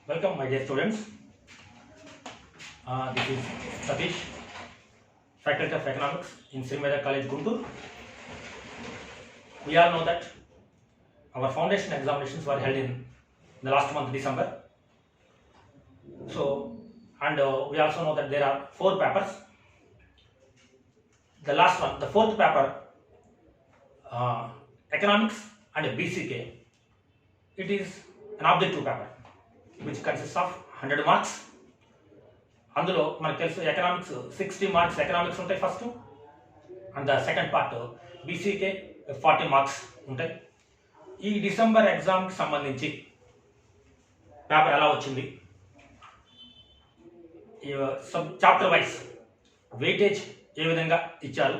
Welcome, my dear students. This is Satish, Faculty of Economics in Medha College, Guntur. We all know that our foundation examinations were held in the last month, December. So, and we also know that there are 4 papers. The last one, the 4th paper, Economics and BCK, it is an objective paper which consists of 100 marks. అందులో మనకు తెలుసు economics 60 marks economics ఉంటాయి first, and the second part BCK 40 marks ఉంటాయి. ఈ December ఎగ్జామ్కి సంబంధించి paper ఎలా వచ్చింది, సబ్ చాప్టర్ వైజ్ వెయిటేజ్ ఏ విధంగా ఇచ్చారు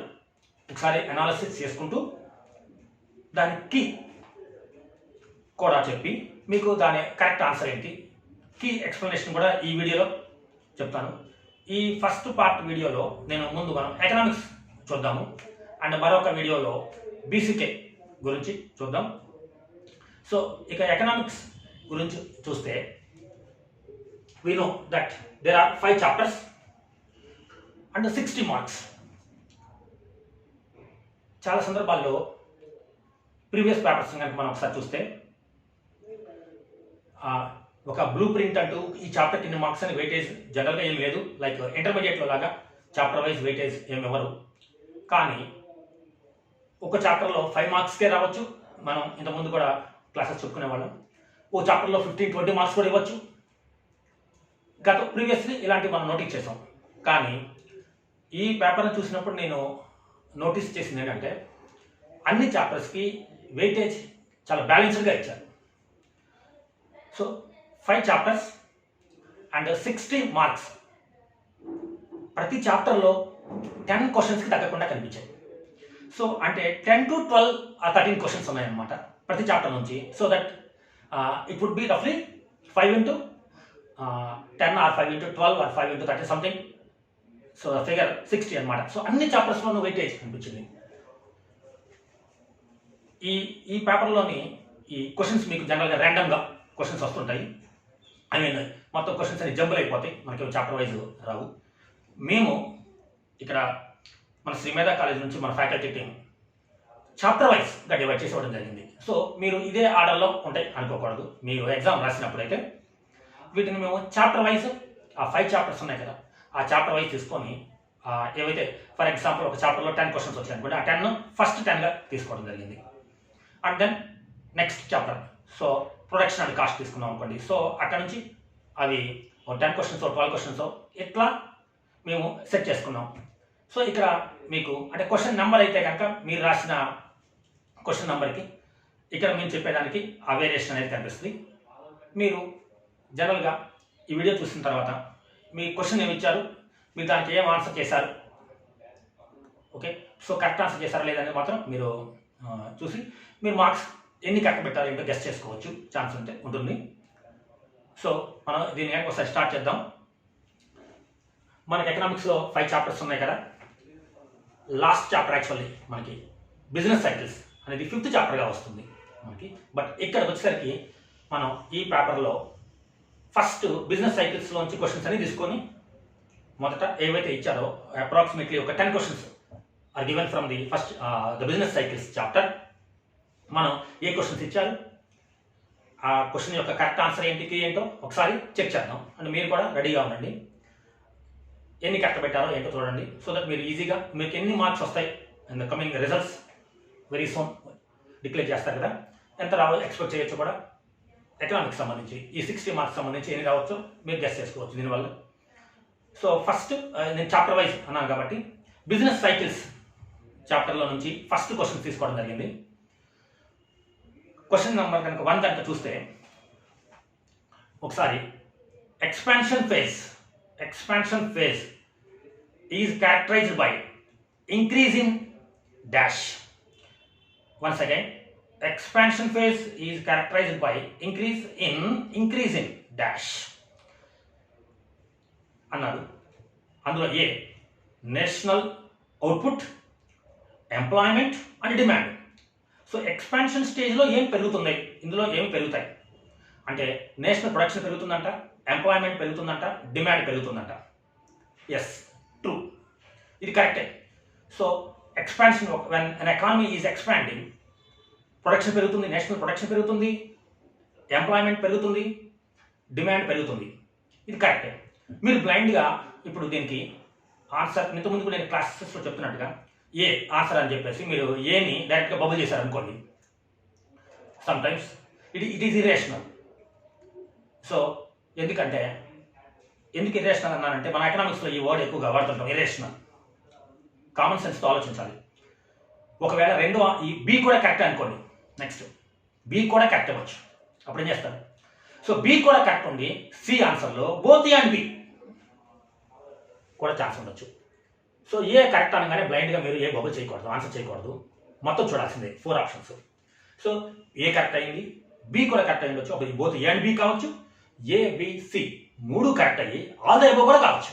ఒకసారి అనాలిసిస్ చేసుకుంటూ దానికి కూడా చెప్పి మీకు దాని కరెక్ట్ ఆన్సర్ ఏంటి కీ ఎక్స్ప్లెనేషన్ కూడా ఈ వీడియోలో చెప్తాను. ఈ ఫస్ట్ పార్ట్ వీడియోలో నేను ముందు మనం ఎకనామిక్స్ చూద్దాము, అండ్ మరొక వీడియోలో బీసీకే గురించి చూద్దాం. సో ఇక ఎకనామిక్స్ గురించి చూస్తే we know that there are 5 chapters and 60 marks. చాలా సందర్భాల్లో ప్రీవియస్ పేపర్స్ కనుక మనం ఒకసారి చూస్తే ఒక బ్లూ ప్రింట్ అంటూ ఈ చాప్టర్కి ఇన్ని మార్క్స్ అని వెయిటేజ్ జనరల్గా ఏం లేదు, లైక్ ఇంటర్మీడియట్లో లాగా చాప్టర్ వైజ్ వెయిటేజ్ ఏమి ఇవ్వరు. కానీ ఒక చాప్టర్లో 5 మార్క్స్కే రావచ్చు. మనం ఇంతకుముందు కూడా క్లాసెస్ చెప్పుకునేవాళ్ళం. ఓ చాప్టర్లో 15-20 మార్క్స్ కూడా ఇవ్వచ్చు. ప్రీవియస్లీ ఇలాంటివి మనం నోటీస్ చేసాం. కానీ ఈ పేపర్ని చూసినప్పుడు నేను నోటీస్ చేసింది ఏంటంటే అన్ని చాప్టర్స్కి వెయిటేజ్ చాలా బ్యాలెన్స్డ్గా ఇచ్చారు. So 5 chapters and 60 marks. ప్రతి చాప్టర్లో 10 క్వశ్చన్స్కి తగ్గకుండా కనిపించాయి. సో అంటే 10 to 12 ఆ 13 క్వశ్చన్స్ ఉన్నాయన్నమాట ప్రతి చాప్టర్ నుంచి. So that it would be రఫ్లీ 5 into 10 or 5 into 12 or 5 into 30 something. So figure 60 అనమాట. సో అన్ని చాప్టర్స్లోనూ వెయిటేజ్ కనిపించింది. ఈ పేపర్లోని ఈ క్వశ్చన్స్ మీకు జనరల్గా ర్యాండమ్గా క్వశ్చన్స్ వస్తుంటాయి. ఐ మీన్ మొత్తం క్వశ్చన్స్ అన్ని జంబుల్ అయిపోతాయి, మనకి చాప్టర్ వైజ్ రావు. మేము ఇక్కడ మన శ్రీమేధ కాలేజ్ నుంచి మన ఫ్యాకల్టీ టీం చాప్టర్ వైజ్గా డివైడ్ చేసి ఇవ్వడం జరిగింది. సో మీరు ఇదే ఆర్డర్లో ఉంటాయి అనుకోకూడదు. మీరు ఎగ్జామ్ రాసినప్పుడైతే వీటిని మేము చాప్టర్ వైజ్ ఆ 5 చాప్టర్స్ ఉన్నాయి కదా, ఆ చాప్టర్ వైజ్ తీసుకొని ఏవైతే ఫర్ ఎగ్జాంపుల్ ఒక చాప్టర్లో 10 క్వశ్చన్స్ వచ్చాయి అనుకోండి, ఆ 10 ఫస్ట్ 10గా తీసుకోవడం జరిగింది. And then next chapter so production and cost తీసుకున్నాం అనుకోండి. సో అక్కడ నుంచి అవి 10 క్వశ్చన్స్ 12 క్వశ్చన్స్ ఇట్లా మేము సెట్ చేసుకున్నాం. సో ఇక్కడ మీకు అంటే క్వశ్చన్ నెంబర్ అయితే కనుక మీరు రాసిన క్వశ్చన్ నెంబర్కి ఇక్కడ మేము చెప్పేదానికి ఆ వేరియేషన్ అనేది కనిపిస్తుంది. మీరు జనరల్గా ఈ వీడియో చూసిన తర్వాత మీ క్వశ్చన్ ఏమి ఇచ్చారు, మీరు దానికి ఏం ఆన్సర్ చేశారు, ఓకే, సో కరెక్ట్ ఆన్సర్ చేశారా లేదనేది మాత్రం మీరు చూసి మీరు మార్క్స్ ఎన్ని కరెక్ట్ పెట్టారు ఏంటో గెస్ట్ చేసుకోవచ్చు, ఛాన్స్ ఉంటుంది. సో మనం దీన్ని ఒకసారి స్టార్ట్ చేద్దాం. మనకి ఎకనామిక్స్లో 5 చాప్టర్స్ ఉన్నాయి కదా. లాస్ట్ చాప్టర్ యాక్చువల్లీ మనకి బిజినెస్ సైకిల్స్ అనేది 5th చాప్టర్గా వస్తుంది మనకి. బట్ ఇక్కడికి వచ్చేసరికి మనం ఈ పేపర్లో ఫస్ట్ బిజినెస్ సైకిల్స్లోంచి క్వశ్చన్స్ అని తీసుకొని మొదట ఏవైతే ఇచ్చారో అప్రాక్సిమేట్లీ ఒక 10 questions are given from the first the business cycles chapter. మనం ఏ క్వశ్చన్స్ ఇచ్చారు, ఆ క్వశ్చన్ యొక్క కరెక్ట్ ఆన్సర్ ఏంటో ఒకసారి చెక్ చేద్దాం. అండ్ మీరు కూడా రెడీగా ఉండండి, ఎన్ని కరెక్ట్ పెట్టారో ఏంటో చూడండి. సో దట్ మీరు ఈజీగా మీకు ఎన్ని మార్క్స్ వస్తాయి and the coming results very soon declare చేస్తారు కదా, ఎంత రావాలి ఎక్స్పెక్ట్ చేయొచ్చు కూడా. ఎకనామిక్స్ సంబంధించి ఈ 60 మార్క్స్ సంబంధించి ఎన్ని రావచ్చో మీరు గెస్ చేసుకోవచ్చు దీనివల్ల. సో ఫస్ట్ నేను చాప్టర్ వైజ్ అన్నాను కాబట్టి బిజినెస్ సైకిల్స్ చాప్టర్లో నుంచి ఫస్ట్ క్వశ్చన్ తీసుకోవడం జరిగింది. క్వశ్చన్ నెంబర్ కనుక 1 కనుక చూస్తే ఒకసారి expansion phase is characterized by increase in dash. Once again expansion phase is characterized by increase in dash అన్నాడు. అందులో A national output, employment and demand. So expansion స్టేజ్లో ఏం పెరుగుతున్నాయి, ఇందులో ఏం పెరుగుతాయి అంటే నేషనల్ ప్రొడక్షన్ పెరుగుతుందంట, ఎంప్లాయ్మెంట్ పెరుగుతుందంట, డిమాండ్ పెరుగుతుందంట. ఎస్, ట్రూ, ఇది కరెక్టే. So expansion, when an economy is expanding, production పెరుగుతుంది, నేషనల్ ప్రొడక్షన్ పెరుగుతుంది, ఎంప్లాయ్మెంట్ పెరుగుతుంది, డిమాండ్ పెరుగుతుంది. ఇది కరెక్టే. మీరు బ్లైండ్గా ఇప్పుడు దీనికి ఆన్సర్, ఇంతకుముందు నేను క్లాసెస్లో చెప్తున్నట్టుగా ఏ ఆన్సర్ అని చెప్పేసి మీరు ఏని డైరెక్ట్గా బబుల్ చేశారనుకోండి, sometimes it is irrational. So ఎందుకు ఇరేషనల్ అన్నానంటే మన ఎకనామిక్స్లో ఈ వర్డ్ ఎక్కువగా వాడుతుంటాం, ఇరేషనల్. కామన్ సెన్స్తో ఆలోచించాలి. ఒకవేళ ఈ బి కూడా కరెక్ట్ అనుకోండి, నెక్స్ట్ బి కూడా కరెక్ట్ అవ్వచ్చు, అప్పుడు ఏం చేస్తారు? సో బి కూడా కరెక్ట్ ఉండి సి ఆన్సర్లో బోత్ ఏ అండ్ బి కూడా ఛాన్స్ ఉండొచ్చు. సో ఏ కరెక్ట్ అనగానే బ్లైండ్గా మీరు ఏ బబుల్ చేయకూడదు, ఆన్సర్ చేయకూడదు, మొత్తం చూడాల్సిందే 4 ఆప్షన్స్. సో ఏ కరెక్ట్ అయింది, బి కూడా కరెక్ట్ అయ్యి ఉండొచ్చు, అప్పుడు బోత్ ఏ అండ్ బి కావచ్చు, ఏ బి సి 3 కరెక్ట్ అయ్యి ఆల్ ద అబోవ్ కూడా కావచ్చు,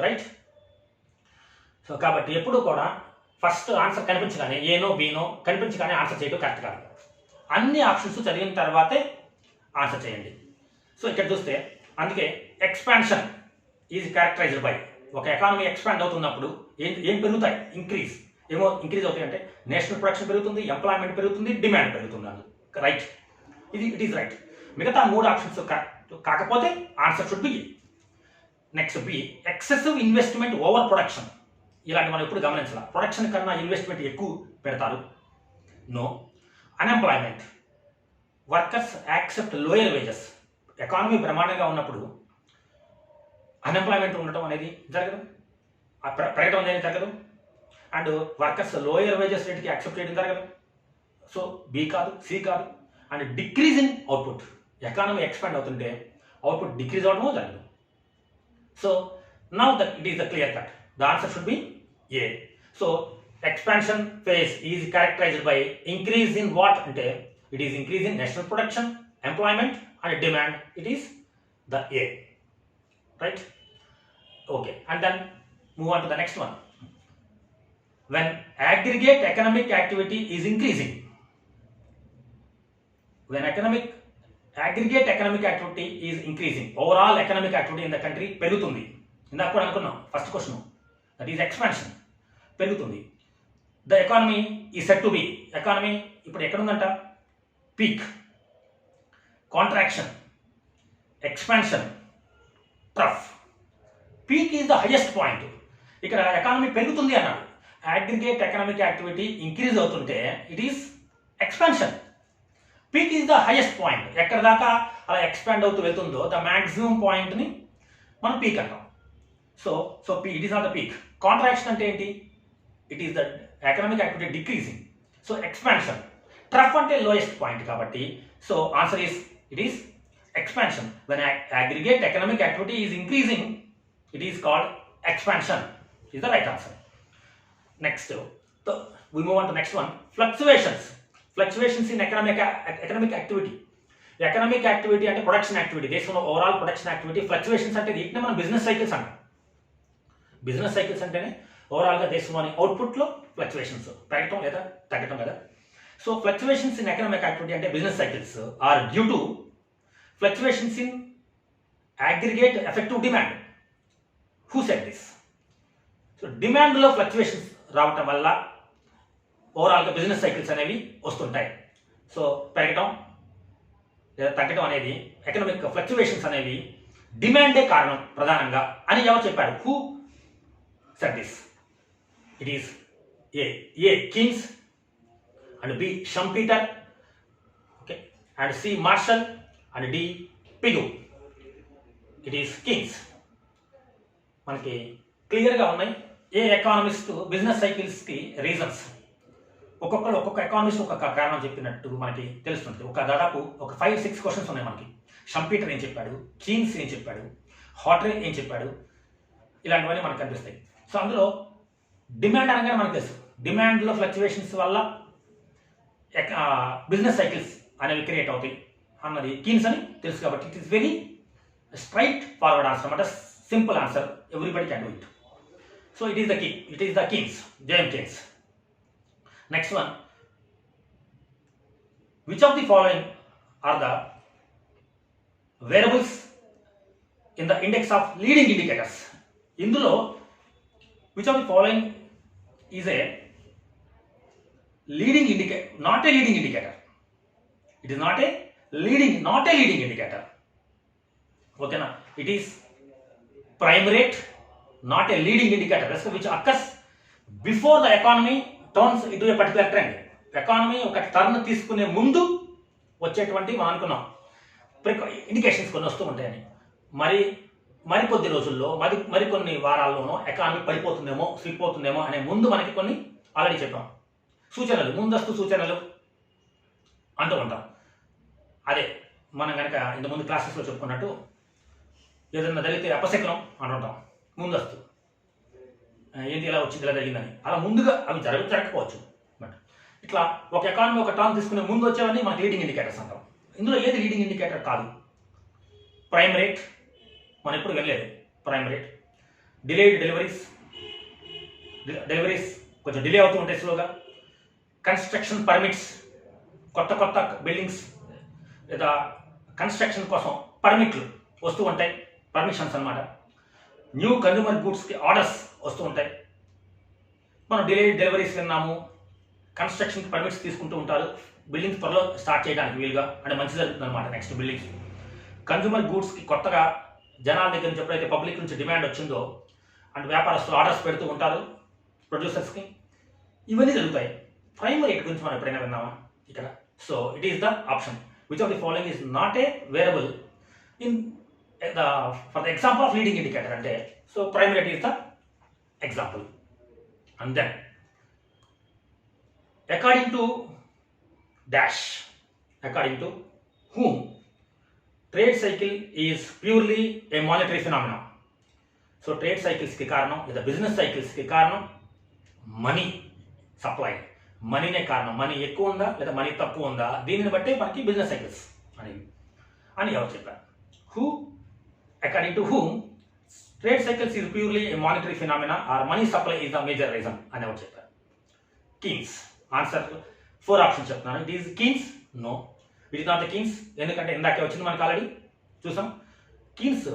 రైట్? సో కాబట్టి ఎప్పుడు కూడా ఫస్ట్ ఆన్సర్ కనిపించగానే ఏనో బీనో కనిపించగానే ఆన్సర్ చేయడం కరెక్ట్ కాదు. అన్ని ఆప్షన్స్ చదివిన తర్వాతే ఆన్సర్ చేయండి. సో ఇక్కడ చూస్తే అందుకే ఎక్స్పాన్షన్ ఈజ్ క్యారెక్టరైజ్డ్ బై, ఒక ఎకానమీ ఎక్స్పాండ్ అవుతున్నప్పుడు ఏం పెరుగుతాయి? ఇంక్రీజ్ అవుతాయి అంటే నేషనల్ ప్రొడక్షన్ పెరుగుతుంది, ఎంప్లాయ్మెంట్ పెరుగుతుంది, డిమాండ్ పెరుగుతుంది. Right, it is right. మిగతా 3 ఆప్షన్స్ కరెక్ట్ కాకపోతే answer should be. Next B, excessive investment over production. ఇలాంటి మనం ఎప్పుడు గమనించాలి. ప్రొడక్షన్ కన్నా ఇన్వెస్ట్మెంట్ ఎక్కువ పెడతారు. No. Unemployment, workers accept lower wages. Economy బ్రహ్మాండంగా ఉన్నప్పుడు అన్ఎంప్లాయ్మెంట్ ఉండటం అనేది జరగదు, పెరగడం అనేది జరగదు, అండ్ వర్కర్స్ లోయర్ వేజెస్ రేట్కి యాక్సెప్ట్ చేయడం జరగదు. సో బి కాదు, సి కాదు. And decrease in output, economy expand అవుతుంటే అవుట్పుట్ డిక్రీజ్ అవడమో జరగదు. So now it is the clear cut. The answer should be A. So expansion phase is characterized by increase in what? It is increase in national production, employment and demand. It is the A. Right? Okay. And then move on to the next one. When aggregate economic activity is increasing. When aggregate economic activity is increasing. Overall economic activity in the country పెరుగుతుంది. ఇందాక కూడా అనుకున్నాం first question, that is expansion, పెరుగుతుంది. The economy is set to be, economy ఇప్పుడు ఎక్కడుందంట? Peak, contraction, expansion, trough. Peak is the highest point. ఇక్కడ economy పెరుగుతుంది అన్నాడు, అగ్రిగేట్ ఎకనామిక్ యాక్టివిటీ ఇంక్రీజ్ అవుతుంటే it is expansion. Peak is the highest point. ఎక్కడ దాకా అలా ఎక్స్పాండ్ అవుతూ వెళ్తుందో ద మ్యాక్సిమం పాయింట్ని మనం పీక్ అంటాం. So it is not the peak. Contraction అంటే ఏంటి? It is the economic activity decreasing. So expansion. Trough అంటే లోయెస్ట్ పాయింట్ కాబట్టి so answer is it is expansion. When aggregate economic activity is increasing it is called expansion. Is the right answer. Next we move on to next one. Fluctuations in economic activity. Economic activity అంటే production activity, దేశంలో overall production activity. Fluctuations అంటే వీటిని మనం business cycles అంటాం. Business cycles అంటేనే ఓవరాల్గా దేశంలోని అవుట్పుట్లో ఫ్లక్చువేషన్స్ పెరగటం లేదా తగ్గటం కదా. So fluctuations in economic activity అంటే business cycles are due to fluctuations in aggregate effective demand. Who said this? So డిమాండ్లో ఫ్లక్చువేషన్స్ రావటం వల్ల ఓవరాల్గా బిజినెస్ సైకిల్స్ అనేవి వస్తుంటాయి. సో పెరగటం లేదా తగ్గటం అనేది ఎకనామిక్ ఫ్లక్చువేషన్స్ అనేవి డిమాండే కారణం ప్రధానంగా అని ఎవరు చెప్పారు? Who said this? It is A Keynes and B Schumpeter, okay, and C Marshall and D Pigou. It is Keynes. మనకి క్లియర్గా ఉన్నాయి ఏ ఎకానమిస్ట్ బిజినెస్ సైకిల్స్కి రీజన్స్. ఒక్కొక్క ఎకానమిస్ట్ ఒక్కొక్క కారణం చెప్పినట్టు మనకి తెలుస్తుంది. దాదాపు ఒక 5-6 క్వశ్చన్స్ ఉన్నాయి మనకి. షంపీటర్ ఏం చెప్పాడు, కీన్స్ ఏం చెప్పాడు, హాటరే ఏం చెప్పాడు, ఇలాంటివన్నీ మనకు కనిపిస్తాయి. సో అందులో డిమాండ్ అనగానే మనకు తెలుసు, డిమాండ్లో ఫ్లక్చువేషన్స్ వల్ల బిజినెస్ సైకిల్స్ అనేవి క్రియేట్ అవుతాయి అన్నది కీన్స్ అని తెలుసు. కాబట్టి it is very straightforward answer అన్నమాట, simple answer, everybody can do it. So it is the key, it is the Keynes, J M Keynes. Next one, which of the following are the variables in the index of leading indicators. ఇందులో which of the following is A leading indicator, not a leading indicator. It is not a leading indicator. Okay na? It is prime rate, not a leading indicator, which occurs before the economy turns into a particular trend. Economy ఒక turn తీసుకునే ముందు వచ్చేటువంటి మనం అనుకున్నాం indications కొన్ని వస్తూ ఉంటాయని. మరికొద్ది రోజుల్లో మరికొన్ని వారాల్లోనో ఎకానమీ పడిపోతుందేమో స్లిప్ అనే ముందు మనకి కొన్ని ఆల్రెడీ చెప్పాం. సూచనలు, ముందస్తు సూచనలు అంటూ ఉంటాం. అదే మనం కనుక ఇంతకుముందు క్లాసెస్లో చెప్పుకున్నట్టు ఏదన్నా జరిగితే అపశకునం అంటుంటాం. ముందస్తు ఏంటి ఇలా వచ్చింది, ఇలా జరిగిందని. అలా ముందుగా అవి జరగకపోవచ్చు. బట్ ఇట్లా ఒక ఎకానమీ ఒక టర్న్ తీసుకునే ముందు వచ్చేవన్నీ మనకి లీడింగ్ ఇండికేటర్స్ అంటాం. ఇందులో ఏది లీడింగ్ ఇండికేటర్ కాదు. ప్రైమ్ రేట్ మనం ఎప్పుడు వెళ్ళలేదు. ప్రైమ్ రేట్, డిలేడ్ డెలివరీస్ కొంచెం డిలే అవుతూ ఉంటాయి స్లోగా. కన్స్ట్రక్షన్ పర్మిట్స్, కొత్త బిల్డింగ్స్ లేదా కన్స్ట్రక్షన్ కోసం పర్మిట్లు వస్తూ ఉంటాయి, పర్మిషన్స్ అన్నమాట. న్యూ కన్జ్యూమర్ గూడ్స్కి ఆర్డర్స్ వస్తూ ఉంటాయి. మనం డిలేడ్ డెలివరీస్ విన్నాము. కన్స్ట్రక్షన్కి పర్మిట్స్ తీసుకుంటూ ఉంటారు, బిల్డింగ్స్ త్వరలో స్టార్ట్ చేయడానికి వీలుగా, అంటే మంచి జరుగుతుంది అనమాట. నెక్స్ట్ బిల్డింగ్స్, కన్జ్యూమర్ గూడ్స్కి కొత్తగా జనాల దగ్గర నుంచి ఎప్పుడైతే పబ్లిక్ నుంచి డిమాండ్ వచ్చిందో అంటే వ్యాపారస్తులు ఆర్డర్స్ పెడుతూ ఉంటారు ప్రొడ్యూసర్స్కి, ఇవన్నీ జరుగుతాయి. ప్రైమ్ రేట్ గురించి మనం ఎప్పుడైనా విన్నామా ఇక్కడ? So it is the option which of the following is not a variable in the for the example of leading indicator అంటే. So prime rate is the example. And then according to dash, according to whom trade cycle is purely a monetary phenomena. So trade సైకిల్స్కి కారణం లేదా business సైకిల్స్కి కారణం money supply, మనీనే కారణం. Money ఎక్కువ ఉందా లేదా money తక్కువ ఉందా, దీనిని బట్టి మనకి బిజినెస్ సైకిల్స్ అని ఎవరు చెప్పారు? Who, according to whom trade cycles is purely a monetary phenomena or money supply is the major reason అని ఎవరు చెప్పారు? కీన్స్. ఆన్సర్ 4 ఆప్షన్స్ చెప్తున్నాను. It is Keynes, no it is not the Keynes. ఎందుకంటే ఇందాకే వచ్చింది మనకు, ఆల్రెడీ చూసాం. Keynes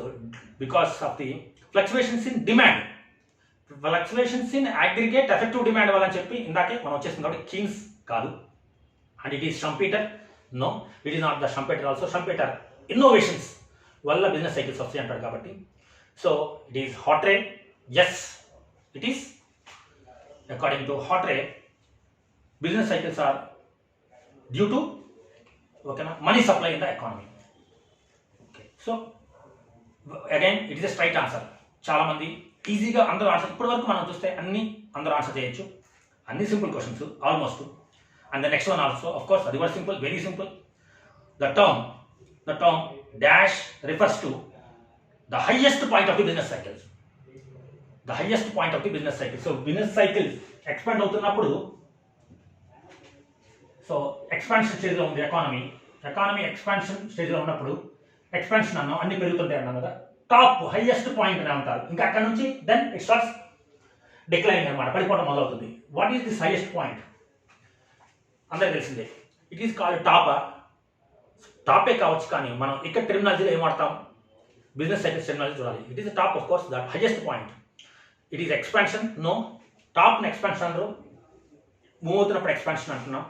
because of the fluctuations in demand, fluctuations in aggregate effective demand వల్ల చెప్పి ఇందాకే మనం వచ్చేసింది కాబట్టి కీన్స్ కాదు. And it is Schumpeter, no it is not the Schumpeter also. Schumpeter innovations వల్ల బిజినెస్ సైకిల్స్ వస్తాయి అంటారు కాబట్టి. So it is Hawtrey, yes it is according to Hawtrey business cycles are due to ఓకేనా money supply in the economy. Okay, so again it is a straight answer. చాలామంది ఈజీగా అందరూ answer, ఇప్పటి వరకు మనం చూస్తే అన్ని అందరూ ఆన్సర్ చేయొచ్చు, అన్ని simple questions almost. And the next one also of course అది కూడా simple, very simple. The term dash refers to the highest point of the business cycle. The highest point of the business cycle. So business cycle expand అవుతున్నప్పుడు, so expansion స్టేజ్లో ఉంది economy expansion స్టేజ్లో ఉన్నప్పుడు, expansion అన్నాం అన్ని పెరుగుతుంటాయి అన్నాం కదా, top highest point అని అంటారు. ఇంకా అక్కడ నుంచి దెన్ ఇట్ స్టార్ట్స్ డిక్లైనింగ్ అనమాట, పడిపోవడం మొదలవుతుంది. What is this highest point? అందరికీ తెలిసిందే. ఇట్ ఈస్ కాల్డ్ టాపే కావచ్చు, కానీ మనం ఇక్కడ టెర్మినాలజీలో ఏం వాడతాం? బిజినెస్ సైకిల్స్ టెర్మినాలజీ చూడాలి. It is the top of course, that highest point. It is expansion, no. టాప్ని ఎక్స్పాన్షన్ అంటారు, మూవ్ అవుతున్నప్పుడు ఎక్స్పాన్షన్ అంటున్నాం.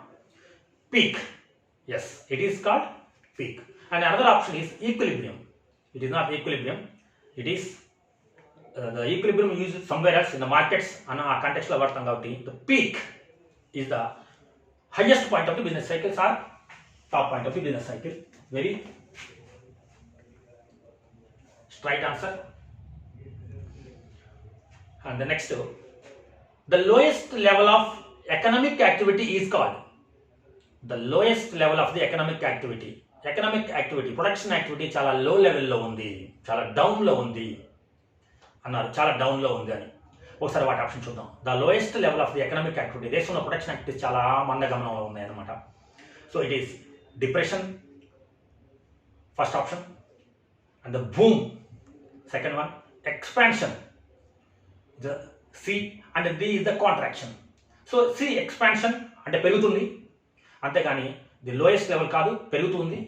Peak, yes it is called peak. And another option is equilibrium. It is not equilibrium. It is the equilibrium used somewhere else in the markets and a context lo vartam kabatti the peak is the highest point of the business cycles or top point of the business cycle. Very straight answer. And the next, the lowest level of economic activity is called, the lowest level of the economic activity, production activity చాలా low లెవెల్లో ఉంది, చాలా డౌన్లో ఉంది అన్నారు. చాలా డౌన్లో ఉంది అని ఒకసారి వాటి ఆప్షన్ చూద్దాం. The lowest level of the economic activity, దేశంలో ప్రొడక్షన్ యాక్టివిటీస్ చాలా మందగమనంలో ఉన్నాయి అన్నమాట. So it is depression, first option. And the boom, second one. Expansion, the C. And the is the contraction. So C expansion అంటే పెరుగుతుంది, అంతేగాని the lowest level కాదు, పెరుగుతుంది.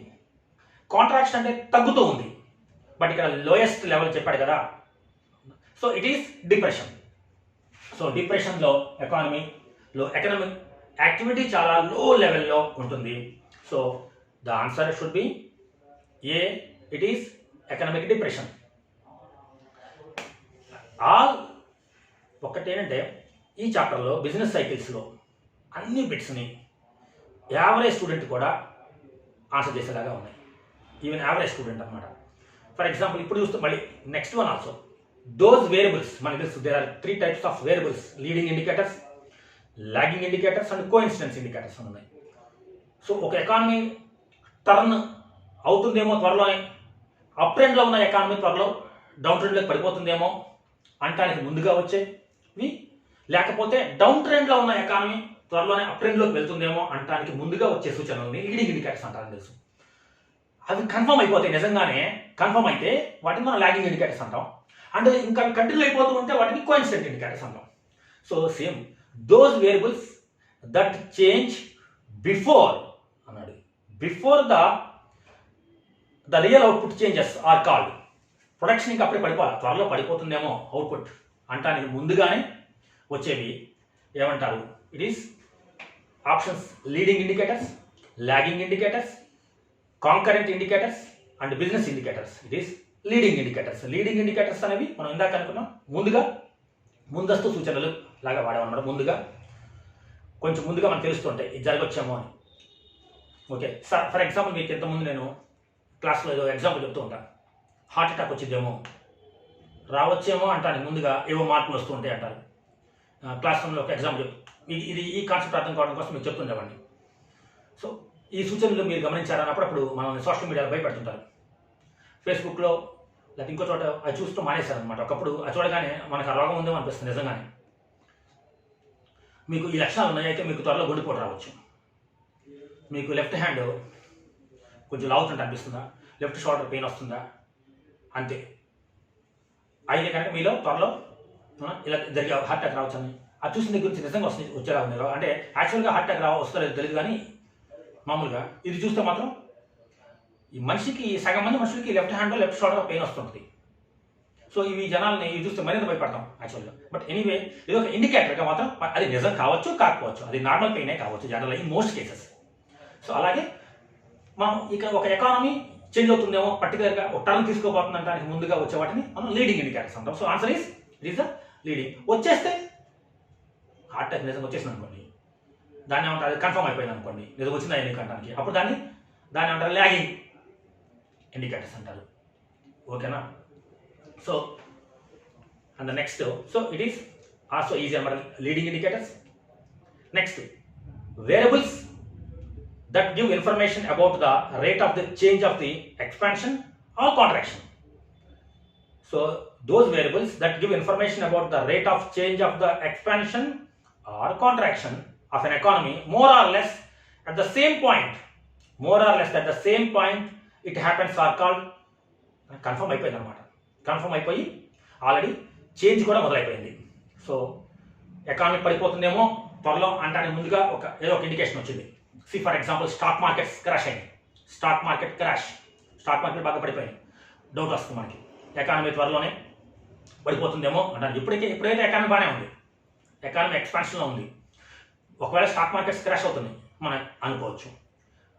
కాంట్రాక్షన్ అంటే తగ్గుతూ ఉంది, బట్ ఇక్కడ లోయెస్ట్ లెవెల్ చెప్పాడు కదా. So it is depression. So డిప్రెషన్లో ఎకనామిక్ యాక్టివిటీ చాలా లో లెవెల్లో ఉంటుంది. So the answer should be A, it is economic depression. ఒకటేంటంటే ఈ చాప్టర్లో బిజినెస్ సైకిల్స్లో అన్ని బిట్స్ని యావరేజ్ స్టూడెంట్ కూడా ఆన్సర్ చేసేలాగా ఉన్నాయి, ఈవెన్ యావరేజ్ స్టూడెంట్ అనమాట. ఫర్ ఎగ్జాంపుల్ ఇప్పుడు చూస్తే మళ్ళీ next one also those variables. మనకి తెలుసు there are 3 types of variables: leading indicators, lagging indicators and coincidence indicators ఉన్నాయి. సో ఒక ఎకానమీ టర్న్ అవుతుందేమో త్వరలోనే, అప్ ట్రెండ్లో ఉన్న ఎకానమీ త్వరలో డౌన్ ట్రెండ్లోకి పడిపోతుందేమో అంటానికి ముందుగా వచ్చేవి, లేకపోతే డౌన్ ట్రెండ్లో ఉన్న ఎకానమీ త్వరలోనే అప్ ట్రెండ్లోకి వెళ్తుందేమో అంటానికి ముందుగా వచ్చే సూచనలని లీడింగ్ ఇండికేటర్స్ అంటారని తెలుసు. అవి కన్ఫర్మ్ అయిపోతాయి, నిజంగానే కన్ఫర్మ్ అయితే వాటిని మనం లాగింగ్ ఇండికేటర్స్ అంటాం. అండ్ ఇంకా కంటిన్యూ అయిపోతూ ఉంటే వాటిని కోఇన్సిడెంట్ ఇండికేటర్స్ అంటాం. So same those variables that change before అన్నాడు, before the real output changes are called. Production ఇంకా అప్పుడే పడిపోవాలి, త్వరలో పడిపోతుందేమో అవుట్పుట్ అంటానికి ముందుగానే వచ్చేవి ఏమంటారు? It is options: leading indicators, lagging indicators, concurrent indicators and business indicators. It is leading indicators. Leading indicators అనేవి మనం ఇందాక అనుకున్నాం, ముందస్తు సూచనలు లాగా వాడేమన్నమాట. కొంచెం ముందుగా మనకు తెలుస్తుంటాయి ఇది జరగొచ్చేమో అని. ఓకే సార్, ఫర్ ఎగ్జాంపుల్ మీకు ఇంతకుముందు నేను క్లాస్లో ఏదో ఎగ్జాంపుల్ చెప్తూ ఉంటాను, హార్ట్ అటాక్ వచ్చిద్దేమో, రావచ్చేమో అంటాను ముందుగా ఏవో మార్పులు వస్తూ ఉంటాయి అంటారు. క్లాస్ రూమ్లో ఒక ఎగ్జాంపుల్ ఈ కాన్సెప్ట్ అర్థం కావడం కోసం మీకు చెప్తుండేవాడిని. సో ఈ సూచనలు మీరు గమనించారని అప్పుడప్పుడు మనం సోషల్ మీడియాలో భయపెడుతుంటారు, ఫేస్బుక్లో లేకపోతే ఇంకో చోట అది చూస్తూ మానేశారనమాట. ఒకప్పుడు అది చూడగానే మనకు ఆ రోగం ఉందేమో అనిపిస్తుంది నిజంగానే. మీకు ఈ లక్షణాలు ఉన్నాయి, అయితే మీకు త్వరలో గుండెపోటు రావచ్చు. మీకు లెఫ్ట్ హ్యాండ్ కొంచెం లావుతుంటే అనిపిస్తుందా, లెఫ్ట్ షోల్డర్ పెయిన్ వస్తుందా, అంతే. అయితే కనుక మీలో త్వరలో ఇలా జరిగే హార్ట్ అటాక్ రావచ్చు అని అది చూసిన దగ్గర నుంచి నిజంగా వచ్చేలా ఉంది. అంటే యాక్చువల్గా హార్ట్ అటాక్ వస్తలేదు తెలియదు, కానీ మామూలుగా ఇది చూస్తే మాత్రం ఈ మనిషికి సగం మంది మనుషులకి left hand left shoulder pain వస్తుంటుంది. సో ఇవి జనాలని ఇవి చూస్తే మరింత భయపడతాం యాక్చువల్గా. బట్ ఎనీవే ఇది ఒక ఇండికేటర్గా మాత్రం అది నిజం కావచ్చు కాకపోవచ్చు, అది నార్మల్ పెయినే కావచ్చు general in most cases. So అలాగే మనం ఇక ఒక ఎకానమీ చేంజ్ అవుతుందేమో, పర్టికులర్గా ఒక టర్న్ తీసుకోబోతుంది దానికి ముందుగా వచ్చే వాటిని మనం లీడింగ్ ఇండికేటర్స్ అంటాం. So answer is it is the leading. వచ్చేస్తే హార్ట్ అటాక్ నిజంగా వచ్చేసింది అనుకోండి, దాన్ని ఏమంటారు, అది కన్ఫర్మ్ అయిపోయింది అనుకోండి నిజం వచ్చిందా ఎన్ని అంటానికి, అప్పుడు దాన్ని ఏమంటారు, లాగింగ్ ఇండికేటర్స్ అంటారు. ఓకేనా? So and next, so it is also easy అన్నమాట, leading indicators. Next variables that give information about the rate of the change of the expansion or contraction. So those variables that give information about the rate of change of the expansion or contraction of an economy more or less at the same point it happens are called confirm అయిపోయింది అనమాట. Confirm అయిపోయి already change కూడా మొదలైపోయింది. So economy పడిపోతుందేమో త్వరలో అంటానికి ముందుగా ఏదో ఒక indication వచ్చింది. See for example stock markets crash అయింది, స్టాక్ మార్కెట్ బాగా పడిపోయింది, డౌట్ వస్తుంది మనకి ఎకానమీ త్వరలోనే పడిపోతుందేమో అంటారు. ఎప్పుడైతే ఎకానమీ బాగానే ఉంది, ఎకానమీ ఎక్స్పాన్షన్లో ఉంది, ఒకవేళ స్టాక్ మార్కెట్స్ క్రాష్ అవుతుంది మనం అనుకోవచ్చు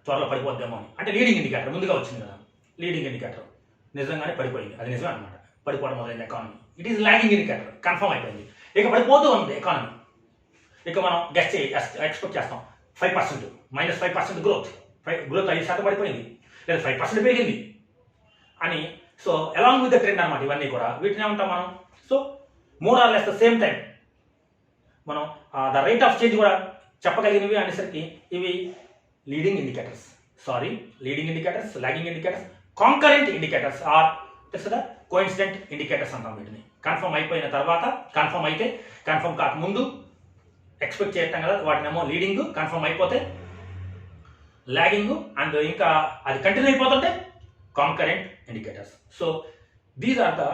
త్వరలో పడిపోద్దేమో అని. అంటే లీడింగ్ ఇండికేటర్ ముందుగా వచ్చింది కదా, లీడింగ్ ఇండికేటర్ నిజంగానే పడిపోయింది, అది నిజమే అనమాట, పడిపోవడం మొదలైంది economy. It is lagging indicator, confirm అయిపోయింది, ఇక పడిపోతూ ఉంది ఎకానమీ. ఇక మనం ఎక్స్పెక్ట్ చేస్తాం 5% -5% గ్రోత్ 5% పడిపోయింది, లేదా 5% పెరిగింది అని. So along with the trend అనమాట ఇవన్నీ కూడా. వీటిని ఏమంటాం మనం? So more or less the same time మనం ద రేట్ ఆఫ్ చేంజ్ కూడా చెప్పగలిగినవి అనేసరికి ఇవి leading indicators. Leading indicators, lagging indicators, concurrent indicators are తెలుసు కదా కోఇన్సిడెంట్ ఇండికేటర్స్ అంటాం వీటిని. కన్ఫర్మ్ అయిపోయిన తర్వాత, కన్ఫర్మ్ అయితే, కన్ఫర్మ్ కాకముందు ఎక్స్పెక్ట్ చేయటం కదా, వాటినేమో లీడింగ్, కన్ఫర్మ్ అయిపోతే లాగింగ్, అండ్ ఇంకా అది కంటిన్యూ అయిపోతుంటే concurrent indicators. So these are the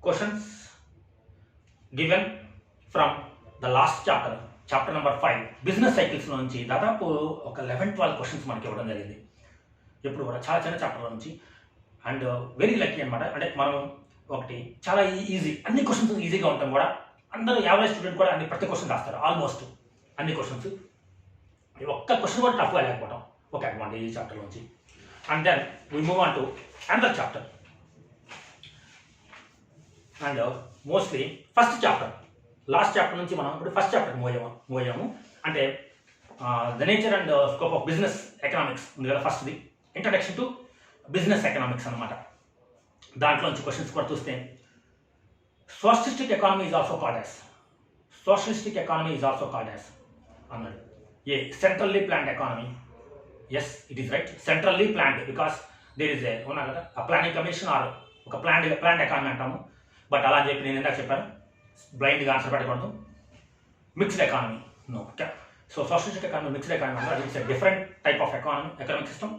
questions given from the last chapter number 5 business cycles నుంచి దాదాపు ఒక 11-12 క్వశ్చన్స్ మనకి ఇవ్వడం జరిగింది. ఎప్పుడు కూడా చాలా చిన్న చాప్టర్ల నుంచి. అండ్ వెరీ లక్కీ అనమాట. అంటే మనం ఒకటి చాలా ఈజీ, అన్ని క్వశ్చన్స్ ఈజీగా ఉంటాం కూడా. అందరూ యావరేజ్ స్టూడెంట్ కూడా ప్రతి క్వశ్చన్ రాస్తారు, ఆల్మోస్ట్ అన్ని క్వశ్చన్స్. ఒక్క క్వశ్చన్ కూడా టఫ్గా లేకపోవడం ఒక అడ్వాంటేజ్ ఈ చాప్టర్ నుంచి. And then we move on to another chapter. And mostly first chapter, last chapter నుంచి మనం ఇప్పుడు ఫస్ట్ చాప్టర్ మూవ్ అయ్యాము. అంటే the nature and scope of business economics ఉంది కదా ఫస్ట్ది, ఇంట్రడక్షన్ టు బిజినెస్ ఎకనామిక్స్ అనమాట. దాంట్లో నుంచి క్వశ్చన్స్ కూడా చూస్తే socialistic economy is also called as అన్నాడు. A centrally planned economy. Yes, it is right, centrally planned, because there is ఉన్నా కదా ప్లానింగ్ కమిషన్ ఆర్ ఒక ప్లాన్డ్ ఎకానమీ అంటాము. బట్ అలా అని చెప్పి నేను ఇందాక చెప్పాను, బ్లైండ్గా ఆన్సర్ పెట్టకూడదు. Mixed economy no. So socialistic economy, mixed economy అన్నది it's a different type of economic system.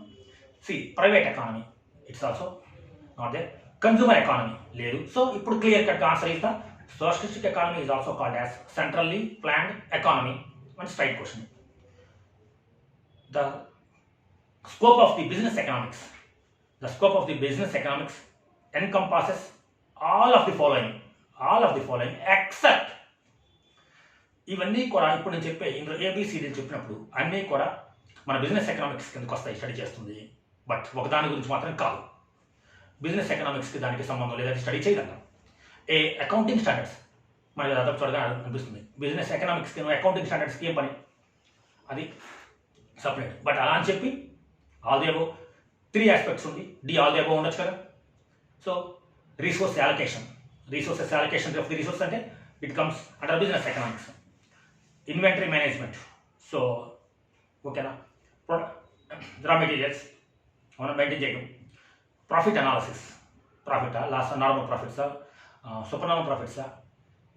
Private economy it's also not there. Consumer economy లేదు. సో ఇప్పుడు clear cut answer is the socialistic economy is also called as centrally planned economy. And straight question. The scope of the business economics encompasses all of the following except ఇవన్నీ కూడా ఇప్పుడు నేను చెప్పే ఇందులో A B C D చెప్పినప్పుడు అన్నీ కూడా మన బిజినెస్ ఎకనామిక్స్ కిందకి వస్తాయి, స్టడీ చేస్తుంది. బట్ ఒకదాని గురించి మాత్రం కాదు, బిజినెస్ ఎకనామిక్స్కి దానికి సంబంధం లేదా స్టడీ చేయగలం. అకౌంటింగ్ స్టాండర్డ్స్ మనకి దాదాపు త్వరగా అనిపిస్తుంది. బిజినెస్ ఎకనామిక్స్కి అకౌంటింగ్ స్టాండర్డ్స్కి ఏం పని, అది సపరేట్. బట్ అలా అని చెప్పి ఆల్ ది అబోవ్ 3 ఆస్పెక్ట్స్ ఉంది, డి ఆల్ ది అబోవ్ ఉండొచ్చు కదా. So resources allocation of the resource అంటే it comes under business economics. Inventory management, so ఓకేనా, రా మెటీరియల్స్ మనం మెయింటైన్ చేయడం. ప్రాఫిట్ అనాలిసిస్, ప్రాఫిటా లాస్, నార్మల్ ప్రాఫిట్సా, సూపర్ నార్మల్ ప్రాఫిట్సా,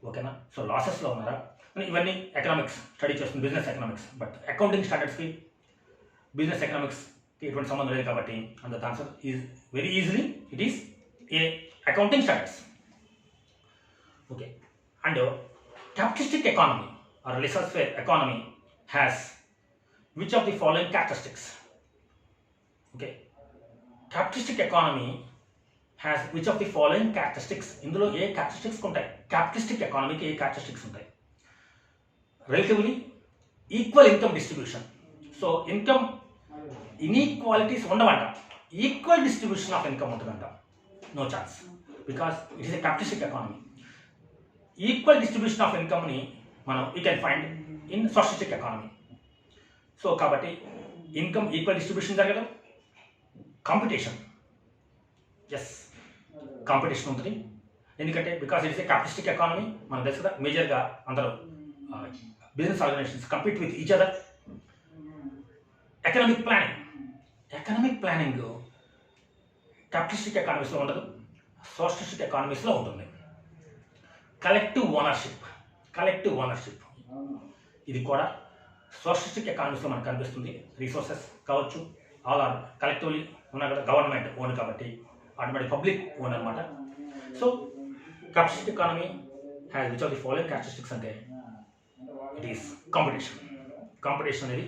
ఓకేనా. సో లాసెస్లో ఉన్నారా, ఇవన్నీ ఎకనామిక్స్ స్టడీ చేస్తుంది, బిజినెస్ ఎకనామిక్స్. బట్ అకౌంటింగ్ స్టాండర్డ్స్కి బిజినెస్ ఎకనామిక్స్కి ఎటువంటి సంబంధం లేదు కాబట్టి and the answer is very easily it is A accounting standards. Okay. And capitalistic economy are laissez-faire economy has which of the following characteristics? Okay, capitalistic economy has which of the following characteristics? ఇందులో ఏ characteristics ఉంటాయి? Capitalistic ఎకానమీకి ఏ characteristics ఉంటాయి? Relatively equal income distribution. So income inequalities ఉండవంట, equal distribution of income ఉంటుందంట. No chance, because it is a capitalistic economy. Equal distribution of ఇన్కమ్ని మనం you can find in socialistic economy. So కాబట్టి income equal distribution జరగదు. Competition, yes competition ఉంటుంది. ఎందుకంటే because it is a capitalistic economy, మనకు తెలుసు కదా, మేజర్గా అందరూ business organisations compete with each other. Economic planning capitalistic ఎకానమీస్లో ఉండదు, సోషలిస్టిక్ ఎకానమీస్లో ఉంటుంది. కలెక్టివ్ ఓనర్షిప్ ఇది కూడా సోషలిస్టిక్ ఎకానమీస్లో మనకు కనిపిస్తుంది. రిసోర్సెస్ కావచ్చు, ఆల్ ఆర్ కలెక్టివ్లీ ఉన్నా కదా, గవర్నమెంట్ ఓన్ కాబట్టి ఆటోమేటిక్ పబ్లిక్ ఓన్ అనమాట. So capitalistic economy has which of the following characteristics అంటే ఇట్ ఈస్ కాంపిటీషన్ అనేది.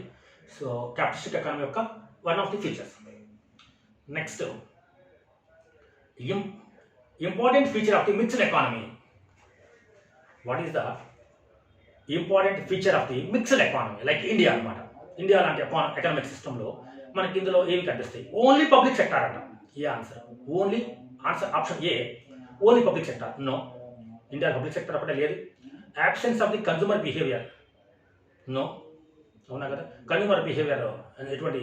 సో క్యాపిటలిస్టిక్ ఎకానమీ యొక్క one of the features. Next, important feature of the mixed economy. What is the important feature of the mixed economy? Like India అనమాట. India లాంటి economic సిస్టంలో మనకి ఇందులో ఏమి కనిపిస్తాయి? ఓన్లీ పబ్లిక్ సెక్టార్ అంట. A answer? Only answer option A, only public sector. No, India public sector అప్పుడే లేదు. absence of the consumer behavior, no, అవునా కదా, కన్జ్యూమర్ బిహేవియర్ ఎటువంటి